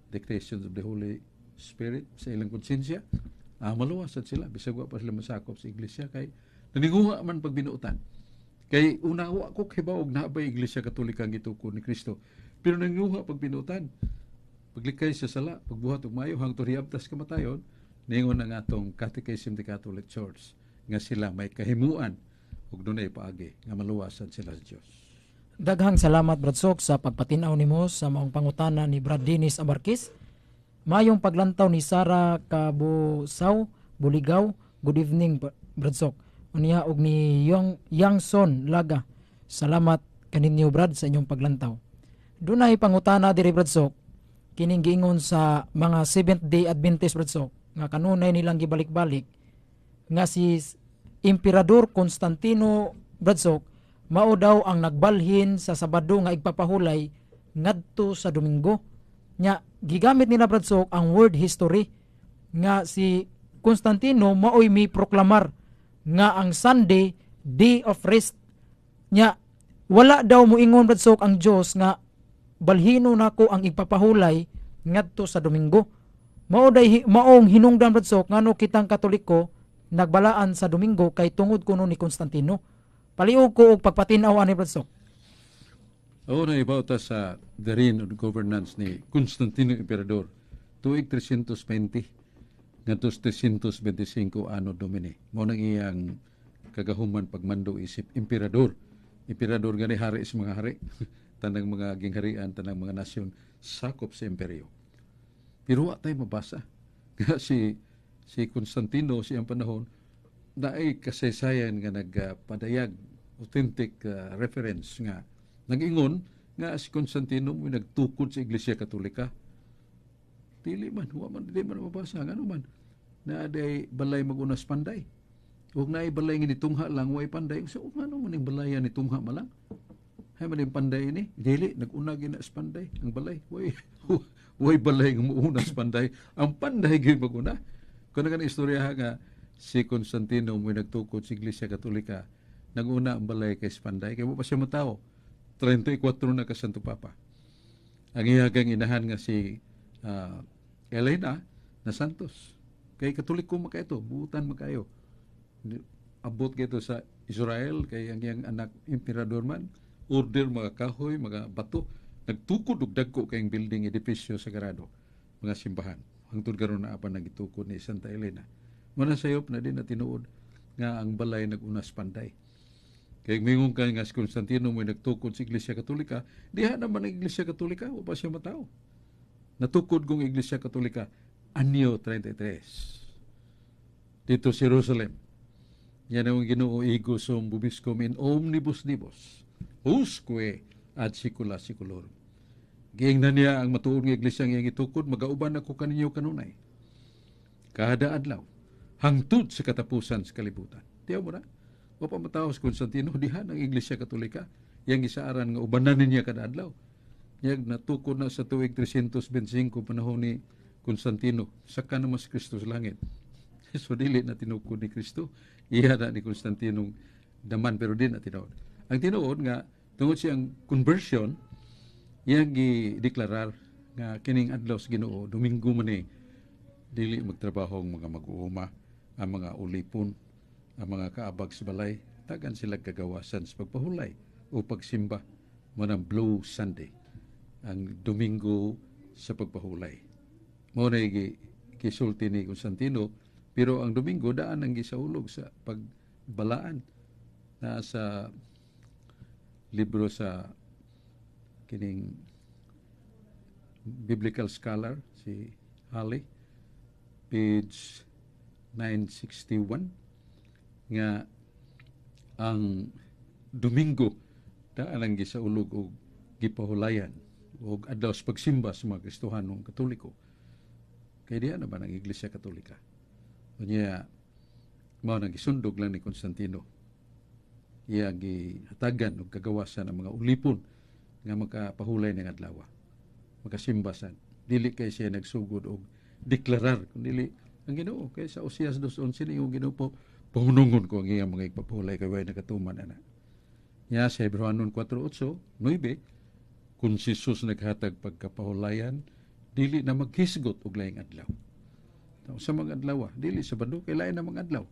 dictations of the Holy Spirit sa ilang konsensya, maluwas at sila. Bisag wa pa sila masakop sa iglesia kay naninguha man pagbinutan. Kay unawa ko kibaog na ba Iglesia Katolika ang gitukod ni Kristo. Pero nanguha pagbinutan, paglikay sa sala, pagbuhat og maayo hangtod hiabtas kamatayon, ningon ang atong Catechism of the Catholic Church nga sila may kahimuan ug dunay paagi nga maluwasan sila sa Dios. Daghang salamat Brad Sok sa pagpatinaw nimo sa maong pangutana ni Brad Dennis Abarkis. Mayong paglantaw ni Sara Kabusaw, Buligaw. Good evening Brad Sok. Unya og ni Yangson Laga. Salamat kaninyo Brad sa inyong paglantaw. Dunay pangutana diri Brad Sok kining giingon sa mga Seventh-day Adventist Brad Sok nga kanunay nilang gibalik-balik nga si Emperador Constantino Brad Sok mao daw ang nagbalhin sa Sabado nga igpapahulay ngadto sa Domingo. Nya gigamit nila Brad Sok ang word history nga si Constantino maoy mi proklamar nga ang Sunday, day of rest. Nya, wala daw moingon Brad Sok ang Diyos nga balhino nako ang ipapahulay ngadto sa Domingo. Maong hinungdan Brad Sok ngano kitang Katoliko nagbalaan sa Domingo kay tungod kuno ni Constantino. Paliog ko og pagpatinaw ani Brad Sok. Na ibaw ta sa the reign of governance ni Constantino Emperador tuig 320 ngadto 325 Anno Domini. Mao nang iyang kagahuman pagmando isip emperador. Emperador gani hari sa mga hari. Tanang mga gingharian, tanang mga nasyon sakop sa imperyo. Pero wa tay mabasa. Nga si Constantino siyang panahon naay kasaysayan nga nagpadayag authentic reference nga nag-ingon nga si Constantino mo nagtukod sa Iglesia Katolika. Dili man mabasa ngano man na aday balay magunas panday. Ug naay balay nga nitungha lang way panday. So ngano man ning balay ni tungha malang? Hay man panday ni dili nag-una gina sa panday ang balay. Way balay nga muuna sa panday. Ang panday gyud maguna. Kuno kan istorya nga si Constantino mo nagtukod sa Iglesia Katolika. Nag-una ang balay kay sa panday kay mo pa siya matawo. 34 na ka Santo Papa. Ang iyang inahan nga si Elena na Santos. Kay Katoliko makaito, buutan makayo. Abot kito sa Israel, kay ang iyang anak emperador man, order mga kahoy, mga bato, nagtukod og dagko kayong building edipisyo sa Garado, mga simbahan. Hangtod karon na apa nagitukod ni Santa Elena. Muna sayop na din na tinuod nga ang balay nagunas panday. Kaya mingon ka nga si Constantino mo nagtukod sa Iglesia Katolika, diha naman ang Iglesia Katolika, o pa siya matao. Natukod kong Iglesia Katolika, Anyo 33. Dito sa Jerusalem. Yan ang Ginoo igo sum bubiscum in omnibus nibus. Usque ad sicula seculorum. Giing na niya ang matuod nga iglesia nga itukod, magauban ako kaninyo kanunay. Kada adlaw, hangtod sa katapusan sa kalibutan. Tiyaw mo na? O pamataos Constantino, dihan ang Iglesia Katolika, yang isaaran nga ubanan niya kada adlaw. Yang natukod na sa tuig 325 panahon ni Constantino, saka naman si Kristo sa langit. So dili na tinukod ni Kristo, iya na ni Constantino daman, pero din na tinuod. Ang tinuod nga, tungod siyang conversion, yang gideklarar nga kining adlaw sa Ginoo, Domingo man dili magtrabaho ang mga mag-uuma, ang mga ulipon, ang mga kaabag sa balay, tagan sila kagawasan sa pagpahulay o pagsimba mo ng Blue Sunday, ang Domingo sa pagpahulay. Mo na gisulti ni Constantino, pero ang Domingo daan ang gisaulog sa pagbalaan na sa libro sa kining biblical scholar si Halley, page 961, nga ang Domingo daan ang gisaulog og gipahulayan og adlaw sa pagsimba sa mga Kristohanong Katoliko. Kaya diyan naman ang Iglesia Katolika. Unya mao nang gisundog lang ni Constantino. Iya gihatagan og kagawasan ang mga ulipon nga makapahulay ng adlaw. Makasimbasan. Dili kay siya nagsugod og deklarar kundi ang Ginoo kay sa Osias 2:11 ni Ginoo po pahunungon ko ang iyang mga ipapahulay kay way nagatuman ana. Nya sa Hebreanon 4:8-9 kung si Jesus naghatag pagkapahulayan, dili na maghisgot og laing adlaw. Sa mga adlaw, dili sa Sabado kay lain na mga adlaw.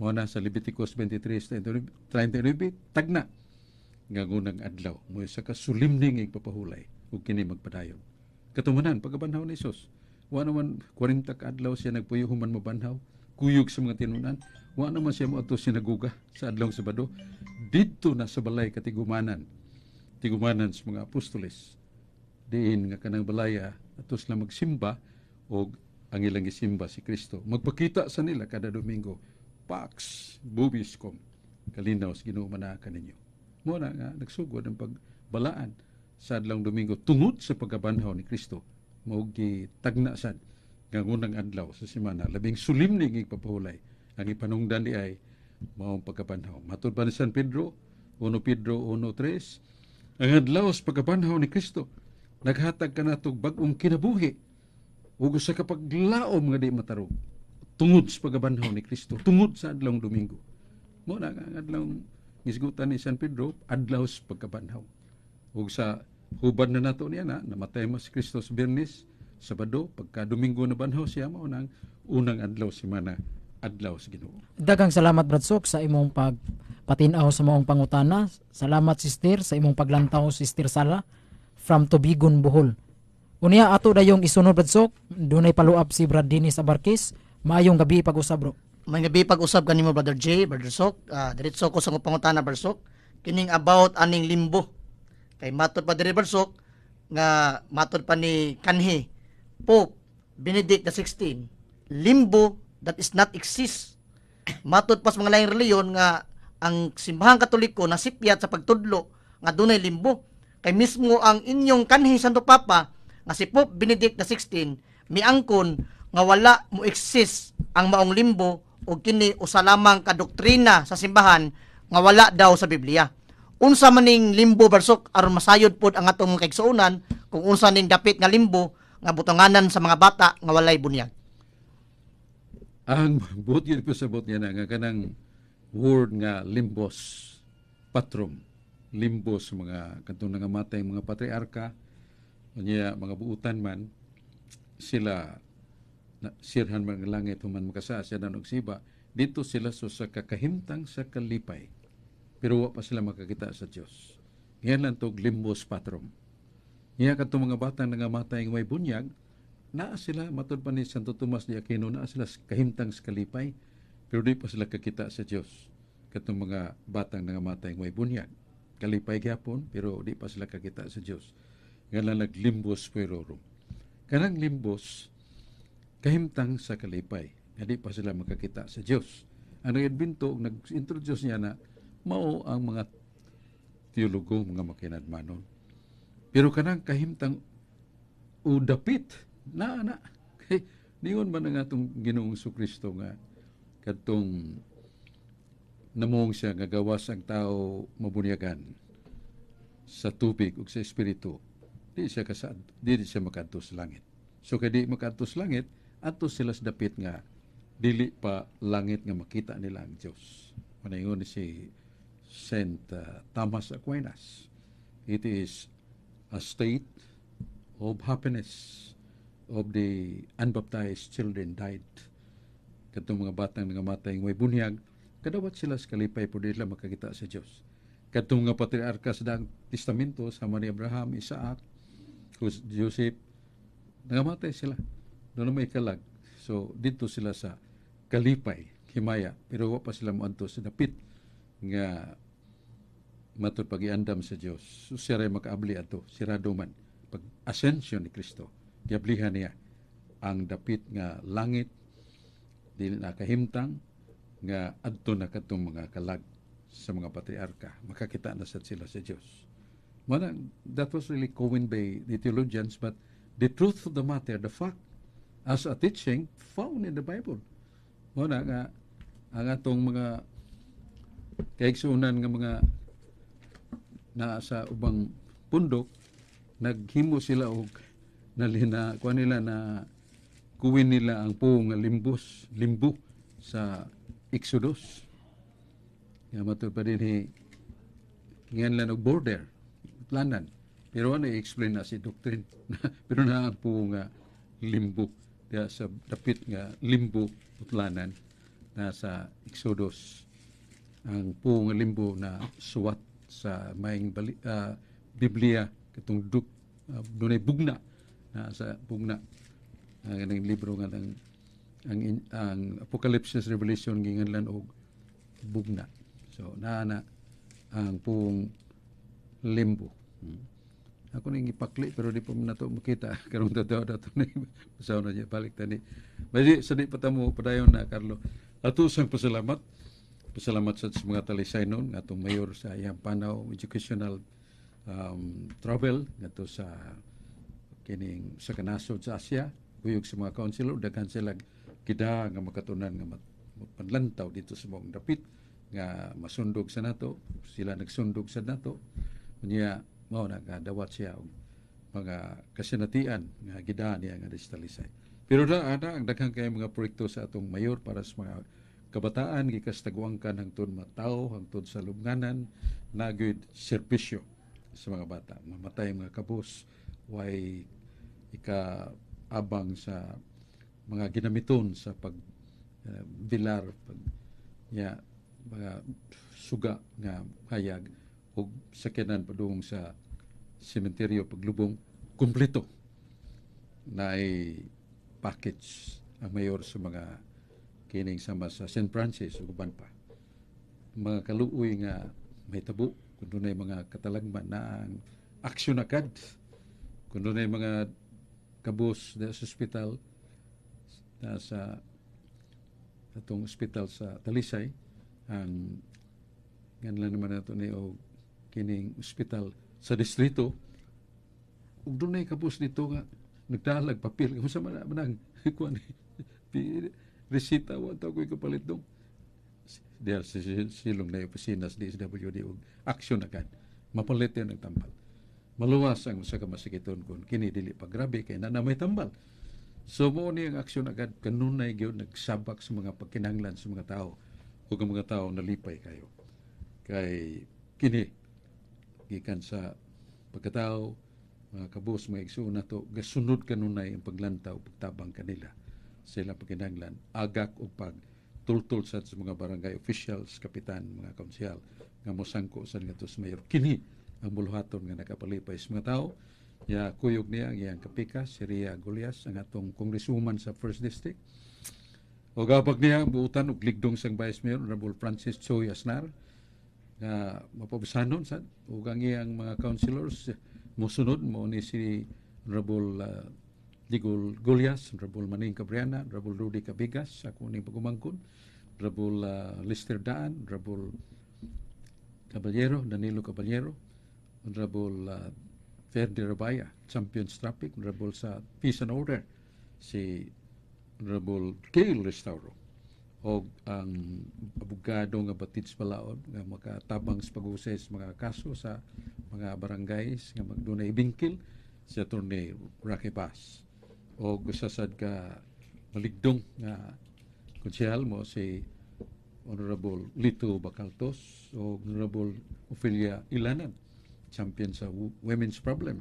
Mao na sa Leviticus 23:39 tagna nga ngunang adlaw mo sa kasulimning ipapahulay ug kini magpadayon. Katumanan pagkabanhaw ni Jesus, wa naman 40 ka adlaw siya nagpuyo human mabanhaw, kuyog sa mga tinunan, wa naman siya moadto sinaguga sa adlaw Sabado. Didto na sa balay katigumanan sa mga apostoles. Diin nga kanang balaya atos lang magsimba og ang ilang gisimba si Kristo. Magpakita sa nila kada Domingo, Pax Vobiscum, kalinaw sa Ginoo manakan ninyo. Mo na nga nagsugod ang pagbalaan sa adlaw Domingo tungod sa pagkabanhaw ni Kristo. Mao gitagna sad nga ngunang adlaw sa semana labing sulimning ipapahulay. Ang ipanungdan di ay mao pagkabanhaw. Matud pa ni San Pedro 1 Pedro 1:3, ang adlaw sa pagkabanhaw ni Kristo naghatag kanatog bag-ong kinabuhi ug sa kapaglaom nga di matarog tungod sa pagkabanhaw ni Kristo, tungod sa adlaw Domingo. Mo na ang adlaw gisgutan ni San Pedro, adlaw sa pagkabanhaw. Ug sa hubad na nato niya namatay mas Kristo sa Biyernes, Sabado, pagka Domingo na banhaw siya, mao nang unang adlaw semana, adlaw sa Ginoo. Daghang salamat Brad Sok sa imong pagpatinaw sa maong pangutana. Salamat sister sa imong paglantaw Sister Sala from Tubigon, Bohol. Unya ato dayong isunod Brad Sok, dunay paluap si Brad Dennis Abarkis. Maayong gabi pag-usab bro. May gabi pag-usab kanimo Brother J, Brother Sok. Diretso ko sa akong pangutana Brother Sok. Kining about aning limbo. Kay matod pa diri Brother Sok nga matod pa ni kanhi Pope Benedict XVI, limbo that is not exist. Matod pa sa mga laing reliyon nga ang simbahang Katoliko nasipyat sa pagtudlo nga dunay limbo. Kay mismo ang inyong kanhi Santo Papa nga si Pope Benedict XVI miangkon nga wala mo exist ang maong limbo o kini usa lamang ka doktrina sa simbahan nga wala daw sa Biblia. Unsa maning limbo barsok aron masayod pod ang atong kaigsuonan kung unsa ning dapit nga limbo nga butanganan sa mga bata nga walay bunyag. Ang buot yun po sa buot niya na nga kanang word nga limbos patrum, limbos mga kanto nga matay mga patriarka niya mga buutan man sila sirhan mga langit human makasasya na nagsiba dito sila sa kakahimtang sa kalipay pero wa pa sila makakita sa Dios. Yan lang tog limbos patrum. Iya kadto mga bata nga matay nga may bunyag, naa sila matud pa ni Santo Tomas de Aquino, naa sila kahimtang sa kalipay, pero di pa sila kakita sa Dios. Kadtong mga batang nga matay nga may bunyag, kalipay gyapon pero di pa sila kakita sa Dios. Nga naglimbos puerorum. Kanang limbos kahimtang sa kalipay, nga di pa sila makakita sa Dios. Ang nag-adbinto, nag-introduce niya na mao ang mga teologo, mga makinadmanon. Pero kanang kahimtang udapit, na. Kay, niyon man nga itong Ginoong Kristo nga, katong namong siya nga gawas ang tao mabunyagan sa tubig ug sa espiritu, di siya makadto sa langit. So kay di makadto sa langit, ato sila sa dapit nga dili pa langit nga makita nila ang Dios. Manaingon si Saint Thomas Aquinas, it is a state of happiness of the unbaptized children died. Katong mga batang nga matay may bunyag, kadawat sila sa kalipay po nila makakita sa Dios. Katong nga patriarka sa daang testamento sama ni Abraham, Isaac, Joseph, nangamatay sila. Doon may kalag. So dito sila sa kalipay, himaya, pero wa pa sila moadto sa dapit nga matud pag-iandam sa Dios. So siya ray makaabli ato, sirado man pag ascension ni Kristo. Giablihan niya ang dapit nga langit dili na kahimtang nga adto na katong mga kalag sa mga patriarka. Makakita na sila sa Dios. That was really coined by the theologians, but the truth of the matter, the fact, as a teaching found in the Bible. Muna nga, ang atong mga kaigsunan nga mga na sa ubang pundok, naghimo sila og kuha nila na kuwin nila ang puong limbo sa Exodus. Nga matod pa din ngayon lang og border, planan. Pero ano i-explain na si doctrine. Pero na ang puong limbo. Kaya sa dapit nga limbo, planan, na sa Exodus. Ang puong limbo na suwat sa maing Biblia, katong dunay bugna, na sa bugna. Ang libro nga ang Apocalypse Revelation ginganlan og bugna. So naana ang puong limbo. Ako nang ipakli pero di pa man nato makita karong totoo dato ni usaw na niya balik tani. Bali sa di patamo padayon na Carlo. Ato sang pasalamat sa mga talisaynon atong mayor sa iyang panaw educational travel ngadto sa kining sa kanasod sa Asia, kuyog sa mga councilor daghan sila kida nga makatunan nga panlantaw dito sa mong dapit nga masundog sa nato, sila nagsundog sa nato. Unya mao nagadawat siya og mga kasinatian nga gidaan niya nga digitalisay. Pero ana ang daghang kay mga proyekto sa atong mayor para sa mga kabataan gikas tagwangkan hangtod mataw hangtod sa lubnganan na gyud serbisyo sa mga bata. Mamatay mga kabus way ikaabang sa mga ginamiton sa pagbilar mga suga nga hayag o sakyanan padung sa sementeryo paglubong kumpleto na ay package ang mayor sa mga kining sama sa St. Francis ug uban pa mga kaluoy nga may tabo kun dunay mga katalagman na ang aksyon agad kun dunay mga kabus sa ospital na sa atong ospital sa Talisay ang ganlan naman nato ni o kining ospital sa distrito ug dunay kabus dito nga nagdalag papel kung sa manang kuan resita wa ta koy kapalit dong diya silong na opisina sa DSWD ug aksyon agad mapalit yan ang tambal maluwas ang usa ka masikiton kun kini dili pa grabe kay na may tambal. So mo ni ang aksyon agad kanunay gyud nagsabak sa mga pagkinahanglan sa mga tao ug ang mga tao nalipay kayo. Kay kini gikan sa pagkatao mga kabus mga igsoon nato gasunod kanunay ang paglantaw pagtabang kanila sa ilang pagkinahanglan agak ug pagtultol sa mga barangay officials, kapitan, mga konsyal nga mosangko sa ngadto sa mayor. Kini ang buluhaton nga nakapalipay sa mga tao Ya kuyog niya ang iyang kapika, si Ria Golias, ang atong congresswoman sa 1st District. O gabag niya ang buutan og ligdong sang Vice Mayor Honorable Francis Choy Asnar na mapabisanon sad ug ang iyang mga councilors mosunod mo ni si Honorable Digol Golias, Honorable Maning Cabriana, Honorable Rudy Cabigas, ako ning pagumangkon, Honorable Lister Daan, Honorable Caballero, Danilo Caballero, Honorable Ferdi Rabaya, Champions Traffic, Honorable sa Peace and Order, si Honorable Gail Restauro, o ang abogado nga Batids Palaod, nga makatabang sa pag-usay sa mga kaso sa mga barangays, nga magdunay bingkil, si Atty. Rocky Paz. O gusasad ka maligdong nga konsyal mo si Honorable Lito Bacaltos o Honorable Ophelia Ilanan, champion sa women's problem,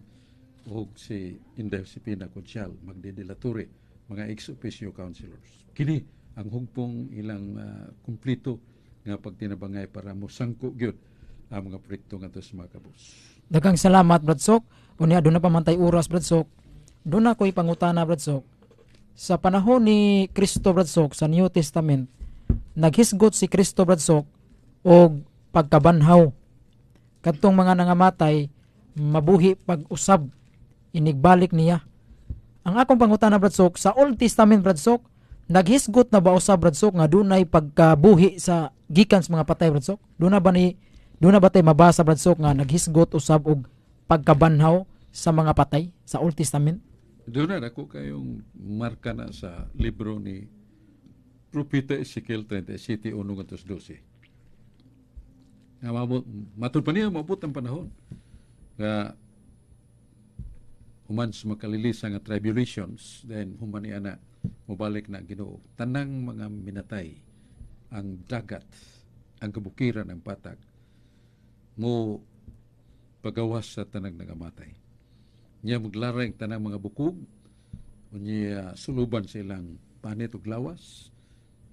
o si Inday Sipina Konsyal, Magdi de la Torre, mga ex-officio councilors. Kini ang hugpong ilang kumplito nga pagtinabangay para mo sangko gyud ang mga proyekto nga sa mga kabus. Daghang salamat, Brad Sok. Unya doon na pamantay oras, Brad Sok. Doon na ko'y pangutana, Brad Sok. Sa panahon ni Kristo, Brad Sok, sa New Testament, naghisgot si Kristo, Brad Sok, og pagkabanhaw. Kadtong mga nangamatay, mabuhi pag-usab, inigbalik niya. Ang akong pangutana, Brad Sok, sa Old Testament, Brad Sok, naghisgot na ba usab, Brad Sok, nga dunay pagkabuhi sa gikan sa mga patay, Brad Sok? Doon na ba tayo mabasa, Brad Sok, nga naghisgot usab og pagkabanhaw sa mga patay sa Old Testament? Doon na ako kayong marka na sa libro ni Propeta Ezekiel 37, 1-12. Matod pa niya, maabot ang panahon nga human sa makalilisa nga tribulations, then human niya na mabalik na Ginoo. Tanang mga minatay, ang dagat, ang kabukiran, ang patag, mo pagawas sa tanang nangamatay. Niya maglaray ang tanang mga bukog, o niya suluban sa ilang panit ug lawas.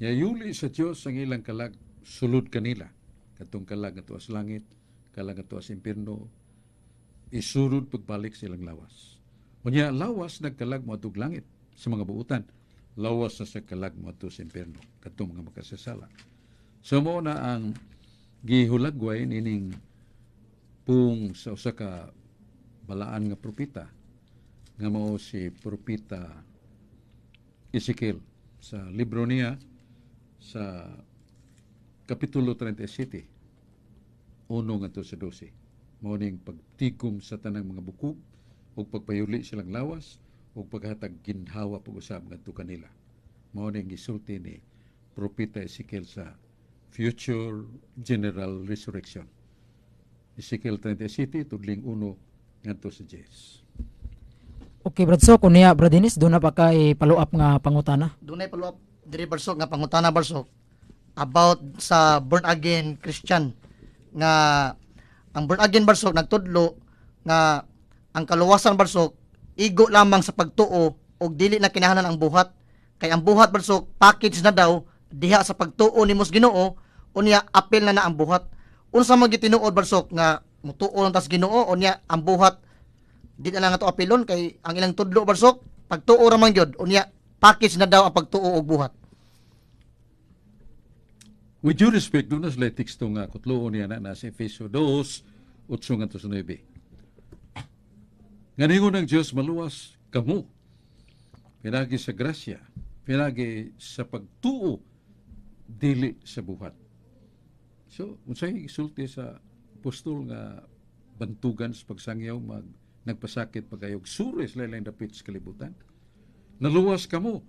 Niya yuli sa Diyos ang ilang kalag, sulod kanila. Katong kalag nga tuwas langit, kalag nga tuwas impierno, isurod pagbalik sa ilang lawas. O niya lawas nagkalag mo atog langit sa mga buutan. Lawas na sa kalag mo ato sa impierno, katong mga makasasala. So mo na ang gihulagway nining pung sa usa ka balaan nga propeta nga mao si propeta Ezekiel sa libro niya sa kapitulo 37 1 sa 12. Mao ning pagtigom sa tanang mga bukog ug pagpayuli silang lawas ug paghatag ginhawa pag-usab ngadto kanila. Mao ning gisulti ni propeta Ezekiel sa future general resurrection. Ezekiel 37 tudling 1 ngadto sa 10. Okay, Brad Sok, unya Brad Dennis, doon na pa kay follow-up nga pangutana? Doon ay follow-up diri Barsok nga pangutana Barsok about sa born again Christian nga ang born again Barsok nagtudlo nga ang kaluwasan Barsok igo lamang sa pagtuo og dili na kinahanglan ang buhat, kay ang buhat Barsok package na daw diha sa pagtuo nimo sa Ginoo, unya apil na ang buhat. Unsa man gitinuod Barsok nga mutuo lang tas Ginoo, unya ang buhat di na lang ato apilon kay ang ilang tudlo Barsok pagtuo ra man gyud, unya package na daw ang pagtuo og buhat. With due respect, doon na sila teksto nga kutloon niya na sa Efeso 2, 8-9. Nganingon ng Diyos maluwas kamo, pinagi sa grasya, pinagi sa pagtuo, dili sa buhat. So, unsay isulti sa apostol nga bantugan sa pagsangyaw, nagpasakit pagayog, sures lain dapit sa kalibutan. Naluwas kamo,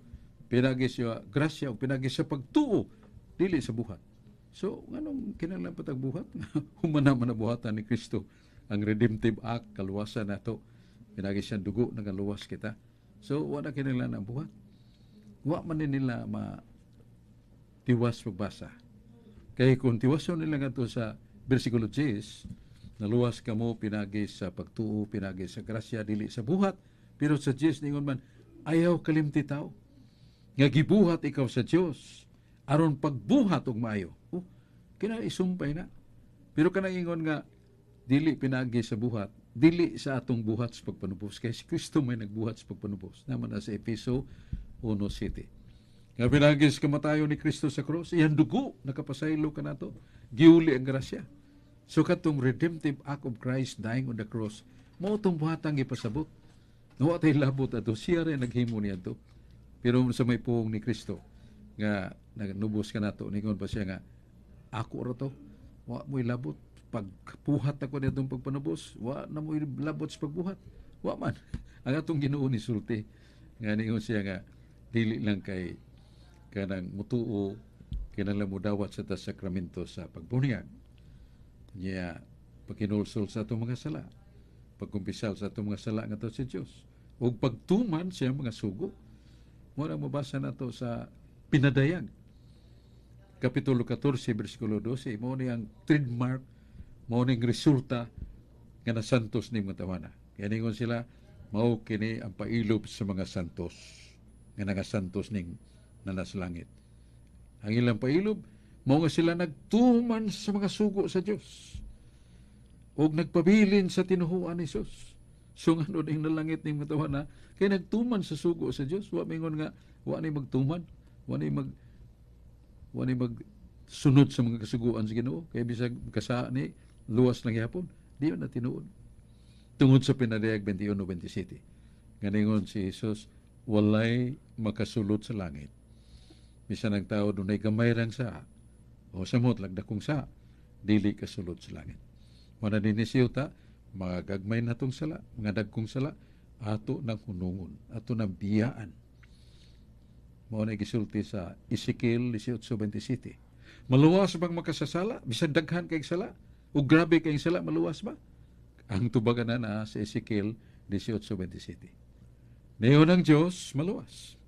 pinagi sa grasya, o pinagi sa pagtuo, dili sa buhat. So, anong kinahanglan patag buhat? Humana man na buhatan ni Kristo. Ang redemptive act, kaluwasan na ito. Pinagi siya dugo, nagaluwas kita. So, wala kinahanglan ang buhat. Wa man nila tiwas pagbasa. Kaya kung tiwason nila nga ito sa versikulo 10, naluwas ka mo, pinagi sa pagtuo, pinagi sa grasya, dili sa buhat. Pero sa 10, ningon man, ayaw kalimti tao. Nga gibuhat ikaw sa Diyos aron pagbuhat og maayo. Kina isumpay na. Pero kanang ingon nga dili pinagi sa buhat, dili sa atong buhat sa pagpanubos, kay si Kristo may nagbuhat sa pagpanubos. Naman na sa Efeso 1:7. Nga pinagis kamatayon ni Kristo sa cross, iyang dugo nakapasaylo ka na to, giuli ang grasya. So katong redemptive act of Christ dying on the cross, mao tong buhatang ipasabot. Nawa tay labot ato, siya rin naghimo niya to. Pero sa may puong ni Kristo, nga nagnubos ka na to, ningon pa siya nga, ako ra to, wa mo'y labot. Pagbuhat ako na itong pagpanubos, wa na mo'y labot sa pagbuhat. Wa man. Ang atong Ginoo ni sulti. Nga ningon siya nga, dili lang kay kanang mutuo, kinala mo dawat sa sakramento sa pagbunyag. Niya, pagkinulsol sa itong mga sala, pagkumpisal sa itong mga sala nga to sa Diyos, o pagtuman siya mga sugo. Muna mabasa na to sa Pinadayag, Kapitulo 14, versikulo 12, mo ni ang trademark, mo ni resulta nga nasantos ni mga tawana. Kaya ningon sila, mao kini ang pailob sa mga santos, nga nagasantos ning nanas langit. Ang ilang pailob, mao nga sila nagtuman sa mga sugo sa Dios o nagpabilin sa tinuhuan ni Jesus. So nga doon yung nalangit ni mga tawana, kaya nagtuman sa sugo sa Dios. Wa mingon nga, wa ni magtuman, wa ni magsunod sa mga kasuguan sa Ginoo, kaya bisag kasa ni luwas lang yapon, di na tinuod. Tungod sa Pinadayag 21:27. Nganingon si Jesus, walay makasulod sa langit. Bisan ang tao dunay gamay lang sa o samot lagdakong sa dili kasulod sa langit. Mana dinhi siyuta, mga gagmay natong sala, mga dagkong sala, ato ng hunungon, ato ng biyaan. Mao na gisulti sa Ezekiel 18:27. Maluwas bang makasasala? Bisan daghan kay sala? O grabe kay sala, maluwas ba? Ang tubagan na sa Ezekiel 18:27. Nayon ng Diyos, maluwas.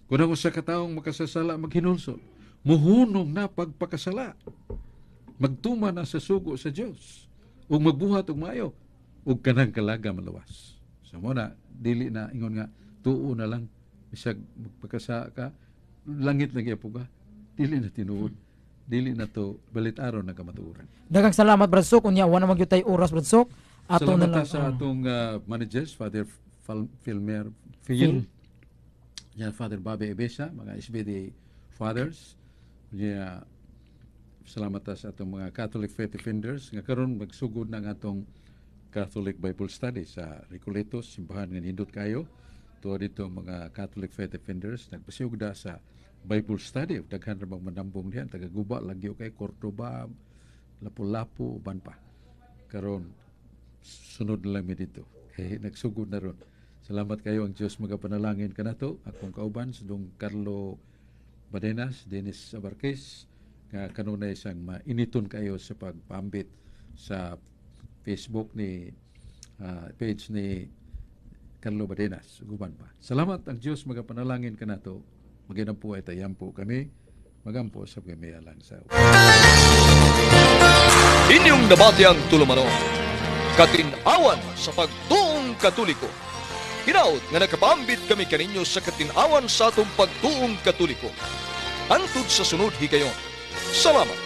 Kung ang usa ka taong makasasala, maghinulsol. Muhunong na pagpakasala. Magtuma na sa sugo sa Diyos. O magbuhat og maayo. O kanang kalaga maluwas. So muna, dili na, ingon nga, tuo na lang. Bisag magpakasa ka, langit lagi po ka. Dili na tinuod. Dili na to, balit-araw na kamatuuran. Daghang salamat, Brad Sok. Unya, wala magyutay oras, Brad Sok. Salamat na sa atong managers, Father Filmer Phil, yan, Father Bobby Ebesa, mga SBD Fathers. Yan, salamat ta sa atong mga Catholic Faith Defenders nga karon magsugod ng atong Catholic Bible Study sa Recoletos, simbahan nga nindot kayo. Tuwa dito mga Catholic Faith Defenders nagpasugda sa Bible Study. Daghan ra bang manambong diyan, taga-Guba lagyo kay Cordoba, Lapu-Lapu, uban pa. Karon sunod na lang mi dito. Kay nagsugod na ron. Salamat kayo, ang Diyos magapanalangin ka na to. Akong kauban, si Dong Carlo Badenas, Dennis Abarquez, nga kanunay isang mainiton kayo sa pagpambit sa Facebook ni page ni Carlo Badenas, guban pa. Salamat, ang Diyos magapanalangin ka na to. Maginampo ay tayampo kami, magampo sa kami alang sa Inyong nabati ang tulumanon, katinawan sa pagtuong Katoliko. Hinaut nga nakapambit kami kaninyo sa katinawan sa atong pagtuong Katoliko. Antod sa sunod higayon. Salamat.